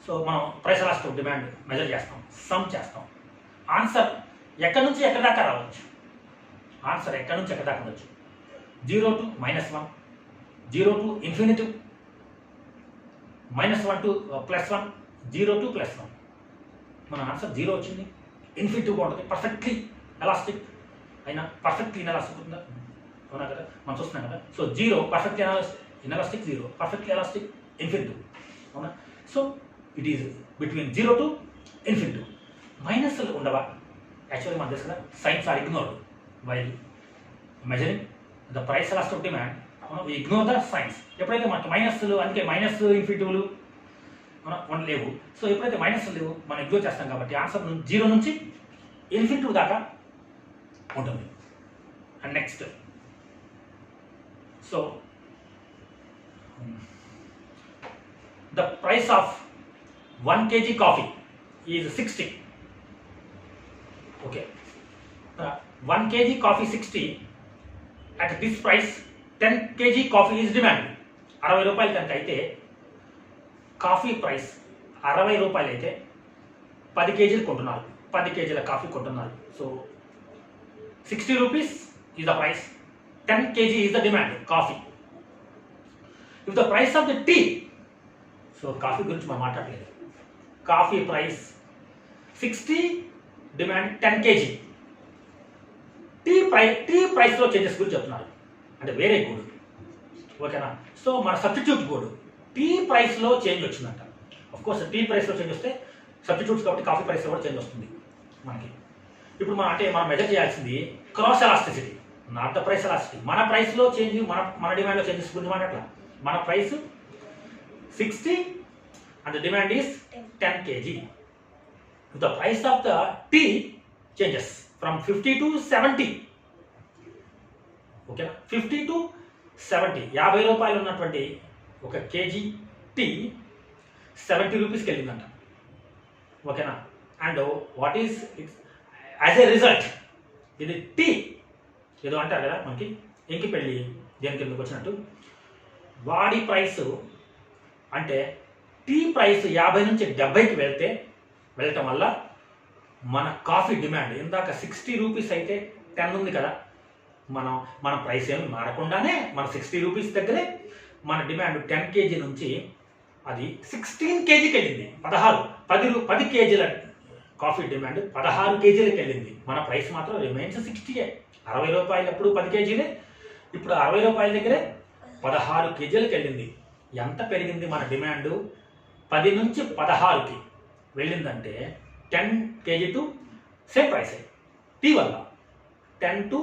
So మనం price elastic demand measure చేస్తాం, some చేస్తాం. Answer ఎక్కడి నుంచి ఎక్కడి దాకా రావచ్చు? Answer ఎక్కడి నుంచి ఎక్కడి దాకా ఉండొచ్చు? 0 to -1, 0 to infinity, -1 to +1, 0 to +1. మన ఆన్సర్ 0 వచ్చింది. ఇన్ఫినిటివ్గా ఉంటుంది, పర్ఫెక్ట్లీ ఎలాస్టిక్ అయినా పర్ఫెక్ట్లీ ఇన్ఎలాస్టిక్ ఉందా? అవునా కదా, మనం చూస్తున్నాం కదా. So 0 perfectly inelastic, 0 perfectly elastic, infinitive. అవునా? So it is between 0 to infinity. మైనస్లు ఉండవా? యాక్చువల్లీ మనకు తెలుసు కదా, signs are ignored while measuring the price elastic demand. We ignore the signs. ఎప్పుడైతే మనకి మైనస్లు, అందుకే మైనస్ ఇన్ఫినిటివ్లు మన లేవు. సో ఎప్పుడైతే మైనస్లు లేవు మనం ఇగ్నోర్ చేస్తాం కాబట్టి ఆన్సర్ 0 నుంచి ఇన్ఫినిటివ్ దాకా ఉంటుంది. And next, so the price of 1 kg coffee is 60. Okay, 1 kg coffee 60. At this price 10 kg coffee is demanded. 60 రూపాయలు కనుక అయితే కాఫీ ప్రైస్ 60 రూపాయలు అయితే 10 కేజీలు కొంటున్నారు, 10 కేజీల కాఫీ కొంటున్నారు. So 60 rupees is the price, 10 kg is the demand coffee. If the price of the tea, so coffee గురించి మనం మాట్లాడలేదు, coffee price 60, demand 10 kg. Tea ప్రైస్లో చేంజెస్ గురించి చెప్తున్నారు, అంటే వేరే కోడ్. ఓకేనా? సో మన సబ్స్టిట్యూట్ కోడ్ టీ ప్రైస్లో చేంజ్ వచ్చిందంట. కోర్స్ టీ ప్రైస్లో చేంజ్ వస్తే సబ్స్టిట్యూట్స్ కాబట్టి కాఫీ ప్రైస్లో కూడా చేంజ్ వస్తుంది మనకి. ఇప్పుడు మనం మెజర్ చేయాల్సింది cross elasticity, not the price elasticity. మన ప్రైస్లో చేంజ్, మన డిమాండ్లో చేంజెస్ గురించి మాట్లాడాల. మన price 60 and the demand is 10 kg. The price of the tea changes from 50 to 70. Okay, 50 to 70. 50 రూపాయలు ఉన్నటువంటి ఒక కేజీ టీ 70 రూపీస్కి వెళ్ళిందంట. ఓకేనా? And what is as a result ఇది టీ ఏదో అంటారు కదా మనకి, ఇంకి పెళ్ళి దేనికి ఎందుకు వచ్చినట్టు, వాడి ప్రైస్ అంటే టీ ప్రైస్ 50 నుంచి 70కి వెళ్ళటం వల్ల మన కాఫీ డిమాండ్ ఇందాక 60 రూపీస్ అయితే 10 ఉంది కదా, మన ప్రైస్ ఏమి మారకుండానే మన 60 రూపీస్ దగ్గరే మన డిమాండ్ 10 కేజీ నుంచి అది 16 కేజీకి వెళ్ళింది. 10 కేజీల కాఫీ డిమాండ్ 16 కేజీలకు వెళ్ళింది. మన ప్రైస్ మాత్రం రిమైన్స్ 60. 60 రూపాయలు అప్పుడు 10 కేజీలే, ఇప్పుడు 60 రూపాయల దగ్గరే 16 కేజీలకు వెళ్ళింది. ఎంత పెరిగింది మన డిమాండ్? 10 నుంచి 16కి వెళ్ళిందంటే 10 KG to same price tea వల్ల 10 to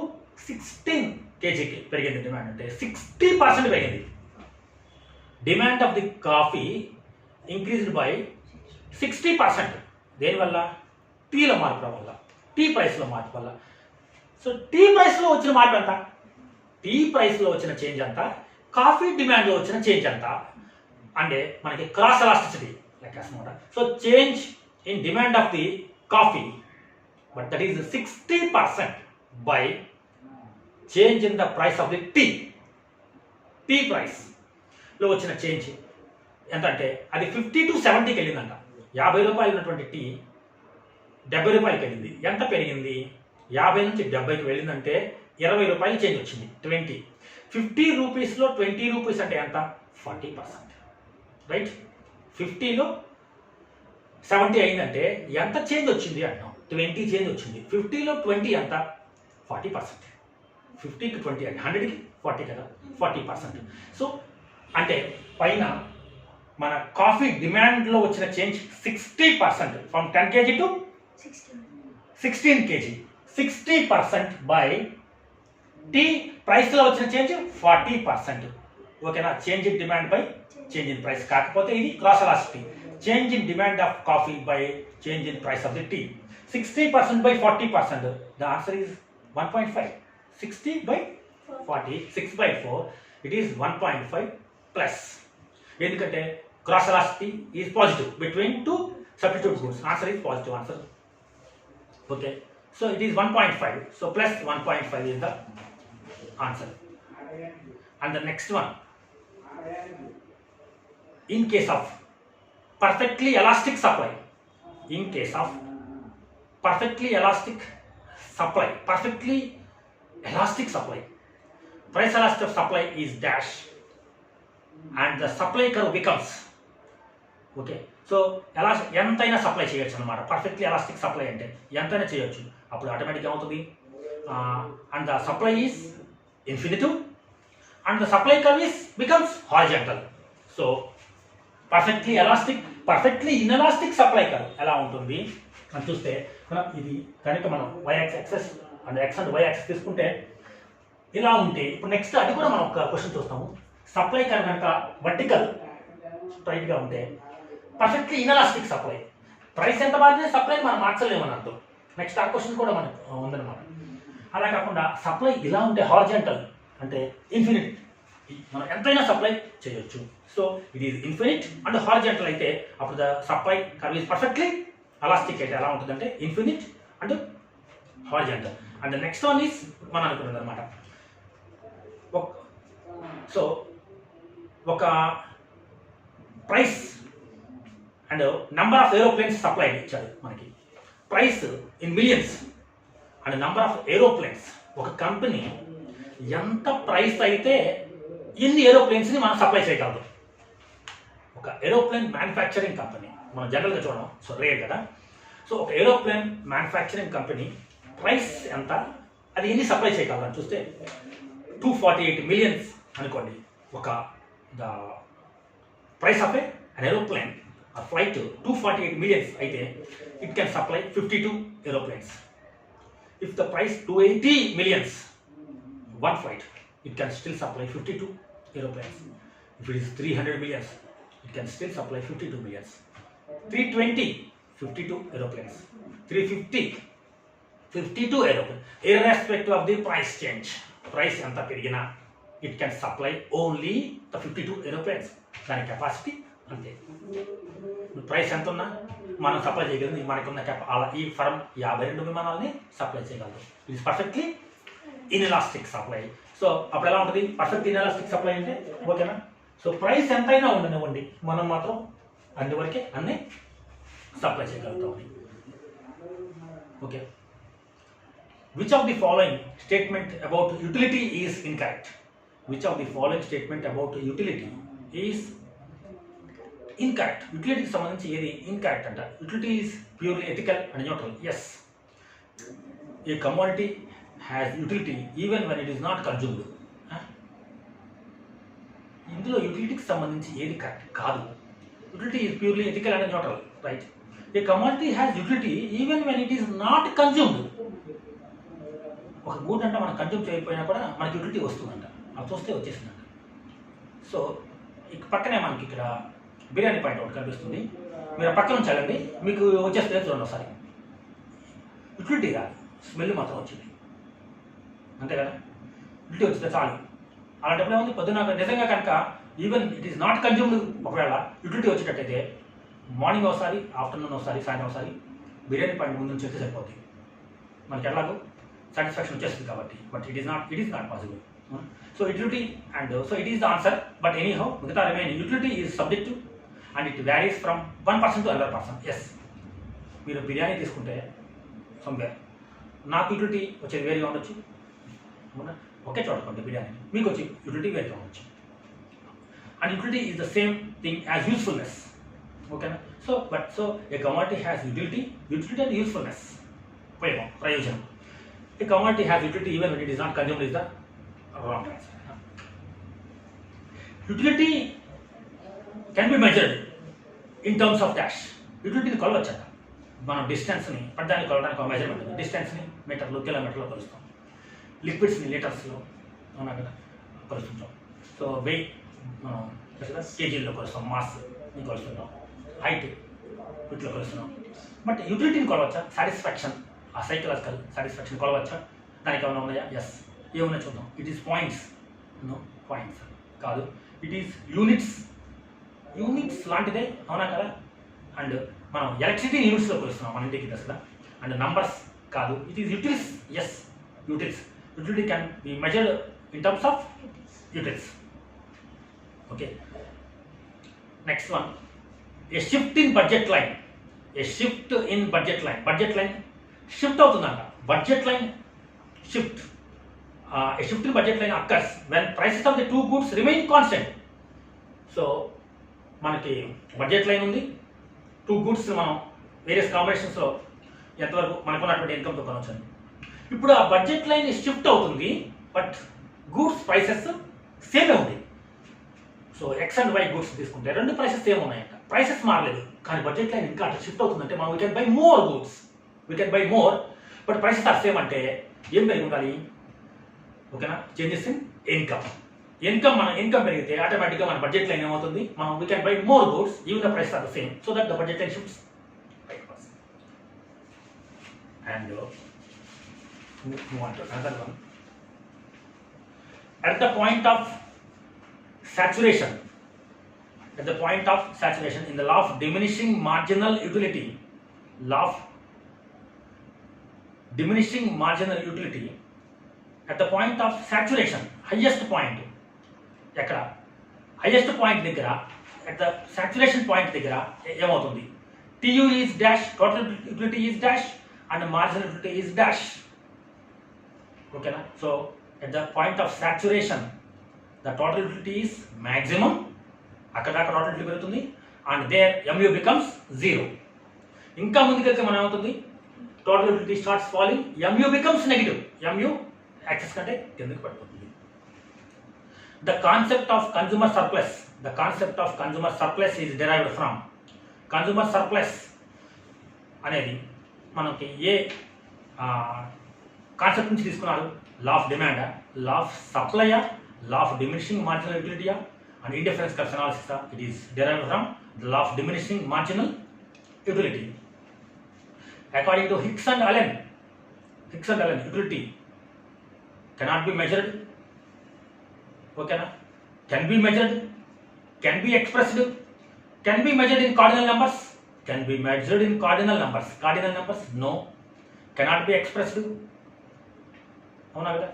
16 కేజీకి పెరిగింది డిమాండ్. అంటే 60% పెరిగింది. Demand of the coffee increased by 60%. దేనివల్ల? టీల మార్పు వల్ల, టీ ప్రైస్లో మార్పు వల్ల. సో టీ ప్రైస్లో వచ్చిన మార్పు ఎంత? టీ ప్రైస్లో వచ్చిన చేంజ్ అంతా, కాఫీ డిమాండ్లో వచ్చిన చేంజ్ అంతా అంటే మనకి క్రాస్ ఎలాస్టిసిటీ లెక్కేస్తామన్నమాట. So change in demand of the coffee, but that is 60% by change in the price of the tea. Tea ప్రైస్లో వచ్చిన చేంజ్ ఎంత అంటే అది 50 to 70కి వెళ్ళిందంట. 50 రూపాయలు ఉన్నటువంటి టీ 70 రూపాయలకి వెళ్ళింది. ఎంత పెరిగింది? 50 నుంచి 70కి వెళ్ళిందంటే 20 రూపాయలు చేంజ్ వచ్చింది. 20. 50 రూపీస్లో 20 రూపీస్ అంటే ఎంత? 40%. రైట్? 50లో 70 అయిందంటే ఎంత చేంజ్ వచ్చింది అంటాం? 20 చేంజ్ వచ్చింది. 50లో 20 ఎంత? 40%. 50కి 20 అంటే 100కి 40 కదా, 40%. సో అంటే పైన మన కాఫీ డిమాండ్లో వచ్చిన change 60% from 10 kg to 16 kg. 60% by tea ప్రైస్లో వచ్చిన చేంజ్ 40%. ఓకేనా? Change in demand by change in price. కాకపోతే ఇది cross elasticity. Change in demand of coffee by change in price of the tea. 60% by 40%. The answer is 1.5. 60 by 40, 6/4, it is 1.5 plus. ఎందుకంటే cross elasticity is positive between two substitute goods. Answer is positive answer. Okay, so it is 1.5. So plus 1.5 is the answer. And the next one, in case of perfectly elastic supply, in case of perfectly elastic supply, price elastic supply is dash and the supply curve becomes okay. So ఎంతైనా supply చేయొచ్చు అనమాట. Perfectly elastic supply అంటే ఎంతైనా చేయొచ్చు. అప్పుడు ఆటోమేటిక్గా ఏమవుతుంది, and the supply is infinitive and the supply curve is becomes horizontal. So perfectly inelastic supply curve ఎలా ఉంటుంది అని చూస్తే ఇది కనుక మనం Y axis and X and Y axis తీసుకుంటే ఇలా ఉంటే, ఇప్పుడు నెక్స్ట్ అది కూడా మనం ఒక క్వశ్చన్ చూస్తాము. సప్లై కర్వ్ కనుక వర్టికల్ స్ట్రైట్గా ఉంటే పర్ఫెక్ట్లీ ఇన్ఎలాస్టిక్ సప్లై, ప్రైస్ ఎంత మారితే సప్లై మనం మార్చలేమని అర్థం. నెక్స్ట్ ఆ క్వశ్చన్ కూడా మనకు ఉందన్నమాట. అలా కాకుండా సప్లై ఇలా ఉంటే హారిజాంటల్ అంటే ఇన్ఫినిట్, మనం ఎంతైనా సప్లై చేయొచ్చు. So it is infinite and horizontal అయితే అప్పుడు the supply curve is perfectly elastic అయితే ఎలా ఉంటుందంటే infinite and horizontal. And next one is మనం అనుకున్నది అనమాట. సో ఒక price and number of aeroplanes supply ఇచ్చాడు మనకి. Price in millions and number of aeroplanes. ఒక కంపెనీ ఎంత ప్రైస్ అయితే ఎన్ని ఏరోప్లేన్స్ని మనం సప్లై చేయగలదు. ఒక ఏరోప్లేన్ మ్యానుఫ్యాక్చరింగ్ కంపెనీ మనం జనరల్గా చూడడం సో రేర్ కదా. సో ఒక ఏరోప్లేన్ మ్యానుఫ్యాక్చరింగ్ కంపెనీ ప్రైస్ ఎంత, అది ఎన్ని సప్లై చేయగలదు అని చూస్తే 248 మిలియన్స్ అనుకోండి. ఒక the price of an aeroplane or flight 248 millions అయితే it can supply 52 aeroplanes. If the price 280 millions one flight, it can still supply 52 aeroplanes. If it is 300 millions, it can still supply 52 millions. 320 52 aeroplanes. 350 52 aeroplanes. Irrespective of the price change, price ఎంత పెరిగినా it can supply only the 52 aeroplanes. దాని capacity అంతే. Price ఎంత ఉన్నా మనం supply చేయగలదు. మనకున్న అలా ఈ ఫర్మ్ 52 విమానాలని సప్లై చేయగలదు. ఇది పర్ఫెక్ట్లీ ఇన్ఎలాస్టిక్ సప్లై. సో అప్పుడు ఎలా ఉంటుంది పర్ఫెక్ట్ ఇన్ఎలాస్టిక్ సప్లై అంటే, ఓకేనా. సో ప్రైస్ ఎంతైనా ఉండనివ్వండి, మనం మాత్రం అన్ని వరకే అన్నీ సప్లై చేయగలుగుతామని. Okay. Which of the following statement about utility is incorrect? Which of the following statement about utility is incorrect? యూటిలిటీకి సంబంధించి ఏది ఇన్కరెక్ట్ అంట? Utility is purely ethical and neutral. Yes, a commodity has utility even when it is not consumed. ఇందులో యూటిలిటీకి సంబంధించి ఏది correct కాదు. Utility is purely ethical and neutral, right. A commodity has utility even when it is not consumed. ఒక గూడ్ అంటే మనం consume చేయకపోయినా కూడా మనకి యూటిలిటీ వస్తుందంట, అది చూస్తే వచ్చేసిందంట. సో ఇక పక్కనే మనకి ఇక్కడ బిర్యానీ పాయింట్ ఒకటి కనిపిస్తుంది. మీరు ఆ పక్కన ఉంచాలండి, మీకు వచ్చేస్తే చూడండి ఒకసారి. యూటిలిటీ కాదు, స్మెల్ మాత్రం వచ్చింది, అంతే కదా. యూటిలిటీ వచ్చింది చాలు. అలాంటప్పుడు ఏముంది, పొద్దున నిజంగా కనుక even it is not consumed ఒకవేళ యూటిలిటీ వచ్చేటట్టయితే మార్నింగ్ ఒకసారి, ఆఫ్టర్నూన్ ఒకసారి, సాయంత్రం ఒకసారి బిర్యానీ పాయింట్ ముందు నుంచి వస్తే సరిపోతుంది. మనకి ఎలాగో సాటిస్ఫాక్షన్ వచ్చేస్తుంది కాబట్టి. But it is not possible. So utility and so it is the answer. But anyhow మిగతా remaining utility is subjective and it varies from 1% to another person. Yes, మీరు బిర్యానీ తీసుకుంటే సమ్వేర్ నాకు యూటిలిటీ వచ్చేది వేరుగా ఉండొచ్చు, ఒకే చోట బిర్యానీ మీకు వచ్చి యూటిలిటీ వేరుగా ఉండొచ్చు. And utility is the same thing as usefulness, ఓకేనా. So a commodity has utility and usefulness, ఉపయోగం, ప్రయోజనం. A commodity has utility even when it is not consumed is the wrong answer. Utility can be measured in terms of dash. యూటిలిటీని కొలవచ్చట. మనం డిస్టెన్స్ని పడ్డానికి కొలవడానికి ఒక measurement ఉంది. డిస్టెన్స్ని మీటర్లు, కిలోమీటర్లో కొలుస్తాం. లిక్విడ్స్ని లీటర్స్లో అవునా కదా కొలుస్తుంటాం. సో వెయిట్ మనం కేజీల్లో కొలుస్తాం, మాస్ని కొలుస్తుంటాం, హైట్ వీటిలో కొలుస్తున్నాం. బట్ యూటిలిటీని కొలవచ్చా? సాటిస్ఫాక్షన్, ఆ సైకలాజికల్ సాటిస్ఫాక్షన్ కొలవచ్చా? దానికి ఏమైనా ఉన్నాయా? ఎస్, ఏమన్నా చూద్దాం. It is points, no points కాదు. ఇట్ ఈస్ యూనిట్స్ లాంటిదే, అవునా కదా. అండ్ మనం ఎలక్ట్రిసిటీ యూనిట్స్లో కొలుస్తున్నాం మన ఇంటికి దశగా. అండ్ నంబర్స్ కాదు. It is utils. Yes, utils. Utility can be measured in terms of utils. Okay, next one, a shift in budget line. A shift in budget line. Budget line shift అవుతుందంట. Budget line shift. A shift in budget line occurs when prices of the two goods remain constant. So మనకి budget line ఉంది, two goods మనం various కాంబినేషన్స్లో ఎంతవరకు మనకున్నటువంటి ఇన్కమ్తో కొనవచ్చు. ఇప్పుడు ఆ బడ్జెట్ లైన్ షిఫ్ట్ అవుతుంది, బట్ గూడ్స్ ప్రైసెస్ సేమే ఉంది. So X and Y goods తీసుకుంటే రెండు ప్రైసెస్ సేమ్ ఉన్నాయంట, ప్రైసెస్ మారలేదు. కానీ బడ్జెట్ లైన్ ఇంకా అట్లా షిఫ్ట్ అవుతుందంటే మనం we can buy more goods, we can buy more, but prices are same. అంటే ఏం పెరిగి ఉండాలి? ఓకేనా, చేంజెస్ ఇన్ ఇన్కమ్. మన ఇన్కమ్ పెరిగితే ఆటోమేటిక్గా మన బడ్జెట్ లైన్ ఏమవుతుంది? మనం we can buy more goods even the price are the same, so that the budget line shifts right first. And move on to another one. At the point of saturation, in the law of diminishing marginal utility, at the point of saturation, highest point, ఎక్కడ highest point దగ్గర, at the saturation point దగ్గర ఏమవుతుంది? TU is dash, total utility is dash, and marginal utility is dash. ఓకేనా, so at the point of saturation the total utility is maximum, అక్కడ దాకా total utility పెరుగుతుంది, and there MU becomes 0. ఇంకా ముందుకెళ్తే మనం ఏమవుతుంది? total utility starts falling, MU becomes negative, MU access కంటే కిందకి పడిపోతుంది. The concept of consumer surplus is derived from, consumer surplus అనేది మనకి ఏ కాన్సెప్ట్ నుంచి తీసుకున్నారు? Law of demand, law of supply, law of diminishing marginal utility, and indifference curves analysis. It is derived from the law of diminishing marginal utility. According to Hicks and Allen, utility cannot be measured. Okay, can be measured, can be expressed, can be measured in cardinal numbers, cardinal numbers no, cannot be expressed.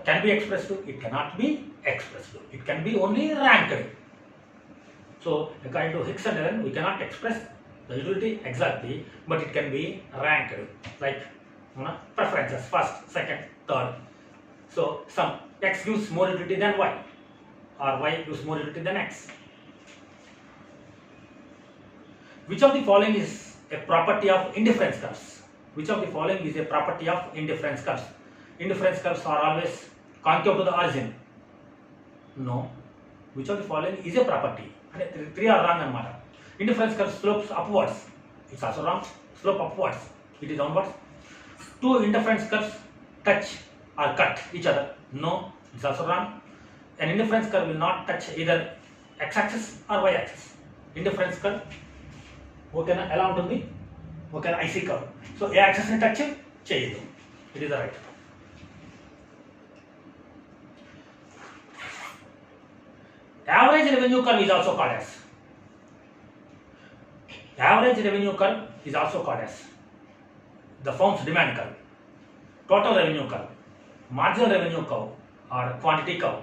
Can be expressed, it cannot be expressed, it can be only ranked. So according to Hicks and Allen, we cannot express the utility exactly, but it can be ranked, like preferences, first, second, third. So some X gives more utility than Y, or Y gives more utility than X. Which of the following is a property of indifference curves? Indifference curves are always concave to the origin. No. Which of the following is a property? And 3 are wrong anamata. Indifference curve slopes upwards. It's also wrong. Slope upwards. It is downwards. 2 indifference curves touch or cut each other. No. It's also wrong. An indifference curve will not touch either x-axis or y-axis. Indifference curve ఓకేనా ఎలా ఉంటుంది? ఓకేనా, IC curve. So ఏ యాక్సెస్ని touch చేయదు. It is the right. Average revenue curve is also called as. The firm's demand curve, total revenue curve, marginal revenue curve, or quantity curve.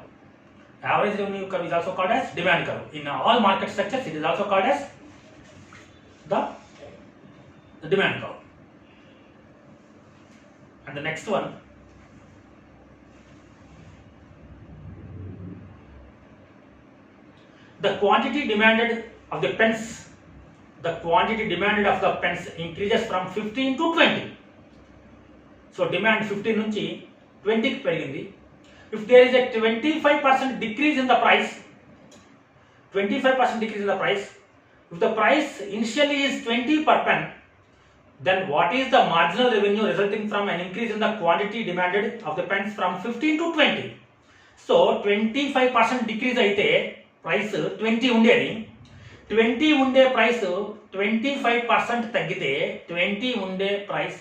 Average revenue curve is also called as demand curve. In all market structures, it is also called as the demand curve. And the next one, the quantity demanded of the pens increases from 15 to 20. So demand 15 నుంచి 20 కి పెరిగింది. If there is a 25% decrease in the price, if the price initially is 20 per pen, then what is the marginal revenue resulting from an increase in the quantity demanded of the pens from 15 to 20? So 25% decrease అయితే price 20 ఉండేది. 20 ఉండే price 25% తగ్గితే 20 ఉండే price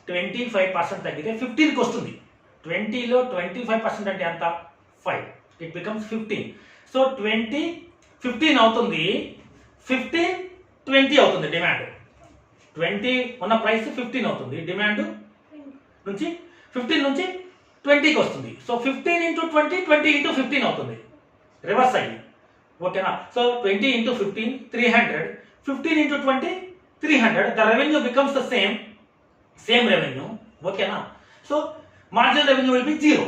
25% తగ్గితే 15కి వస్తుంది. 20లో 25% అంటే ఎంత? 5. It becomes 15. So 20 15 అవుతుంది, 15 20 అవుతుంది డిమాండ్. 20 ఉన్న ప్రైస్ 15 అవుతుంది, డిమాండ్ నుంచి 15 నుంచి 20కి వస్తుంది. సో 15 into 20, 20 into 15 అవుతుంది. రివర్స్ అయ్యి ఓకేనా. So 20 into 15 300, 15 into 20 300, the revenue becomes the same revenue. ఓకేనా. So marginal revenue will be 0.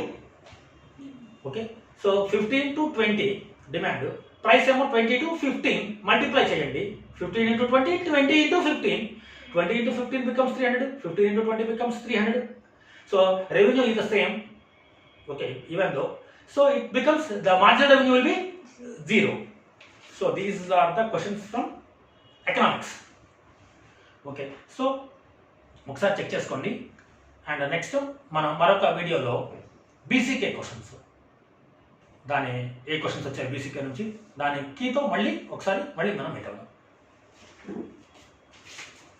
Okay. So 15 to 20 demand, price ఏమో 20 to 15, మల్టిప్లై చేయండి. 15 into 20, 20 into 15, 20 into 15 becomes 300, 15 into 20 becomes 300. So revenue is the same, okay, even though. So it becomes, the marginal revenue will be 0. So these are the questions from economics. Okay, so ఒకసారి check చేసుకోండి. And next మనం మరొక వీడియోలో BCK questions, దాని ఏ questions వచ్చాయి BCK నుంచి, దాని కీతో మళ్ళీ ఒకసారి మనం మీట్ అవుదాం.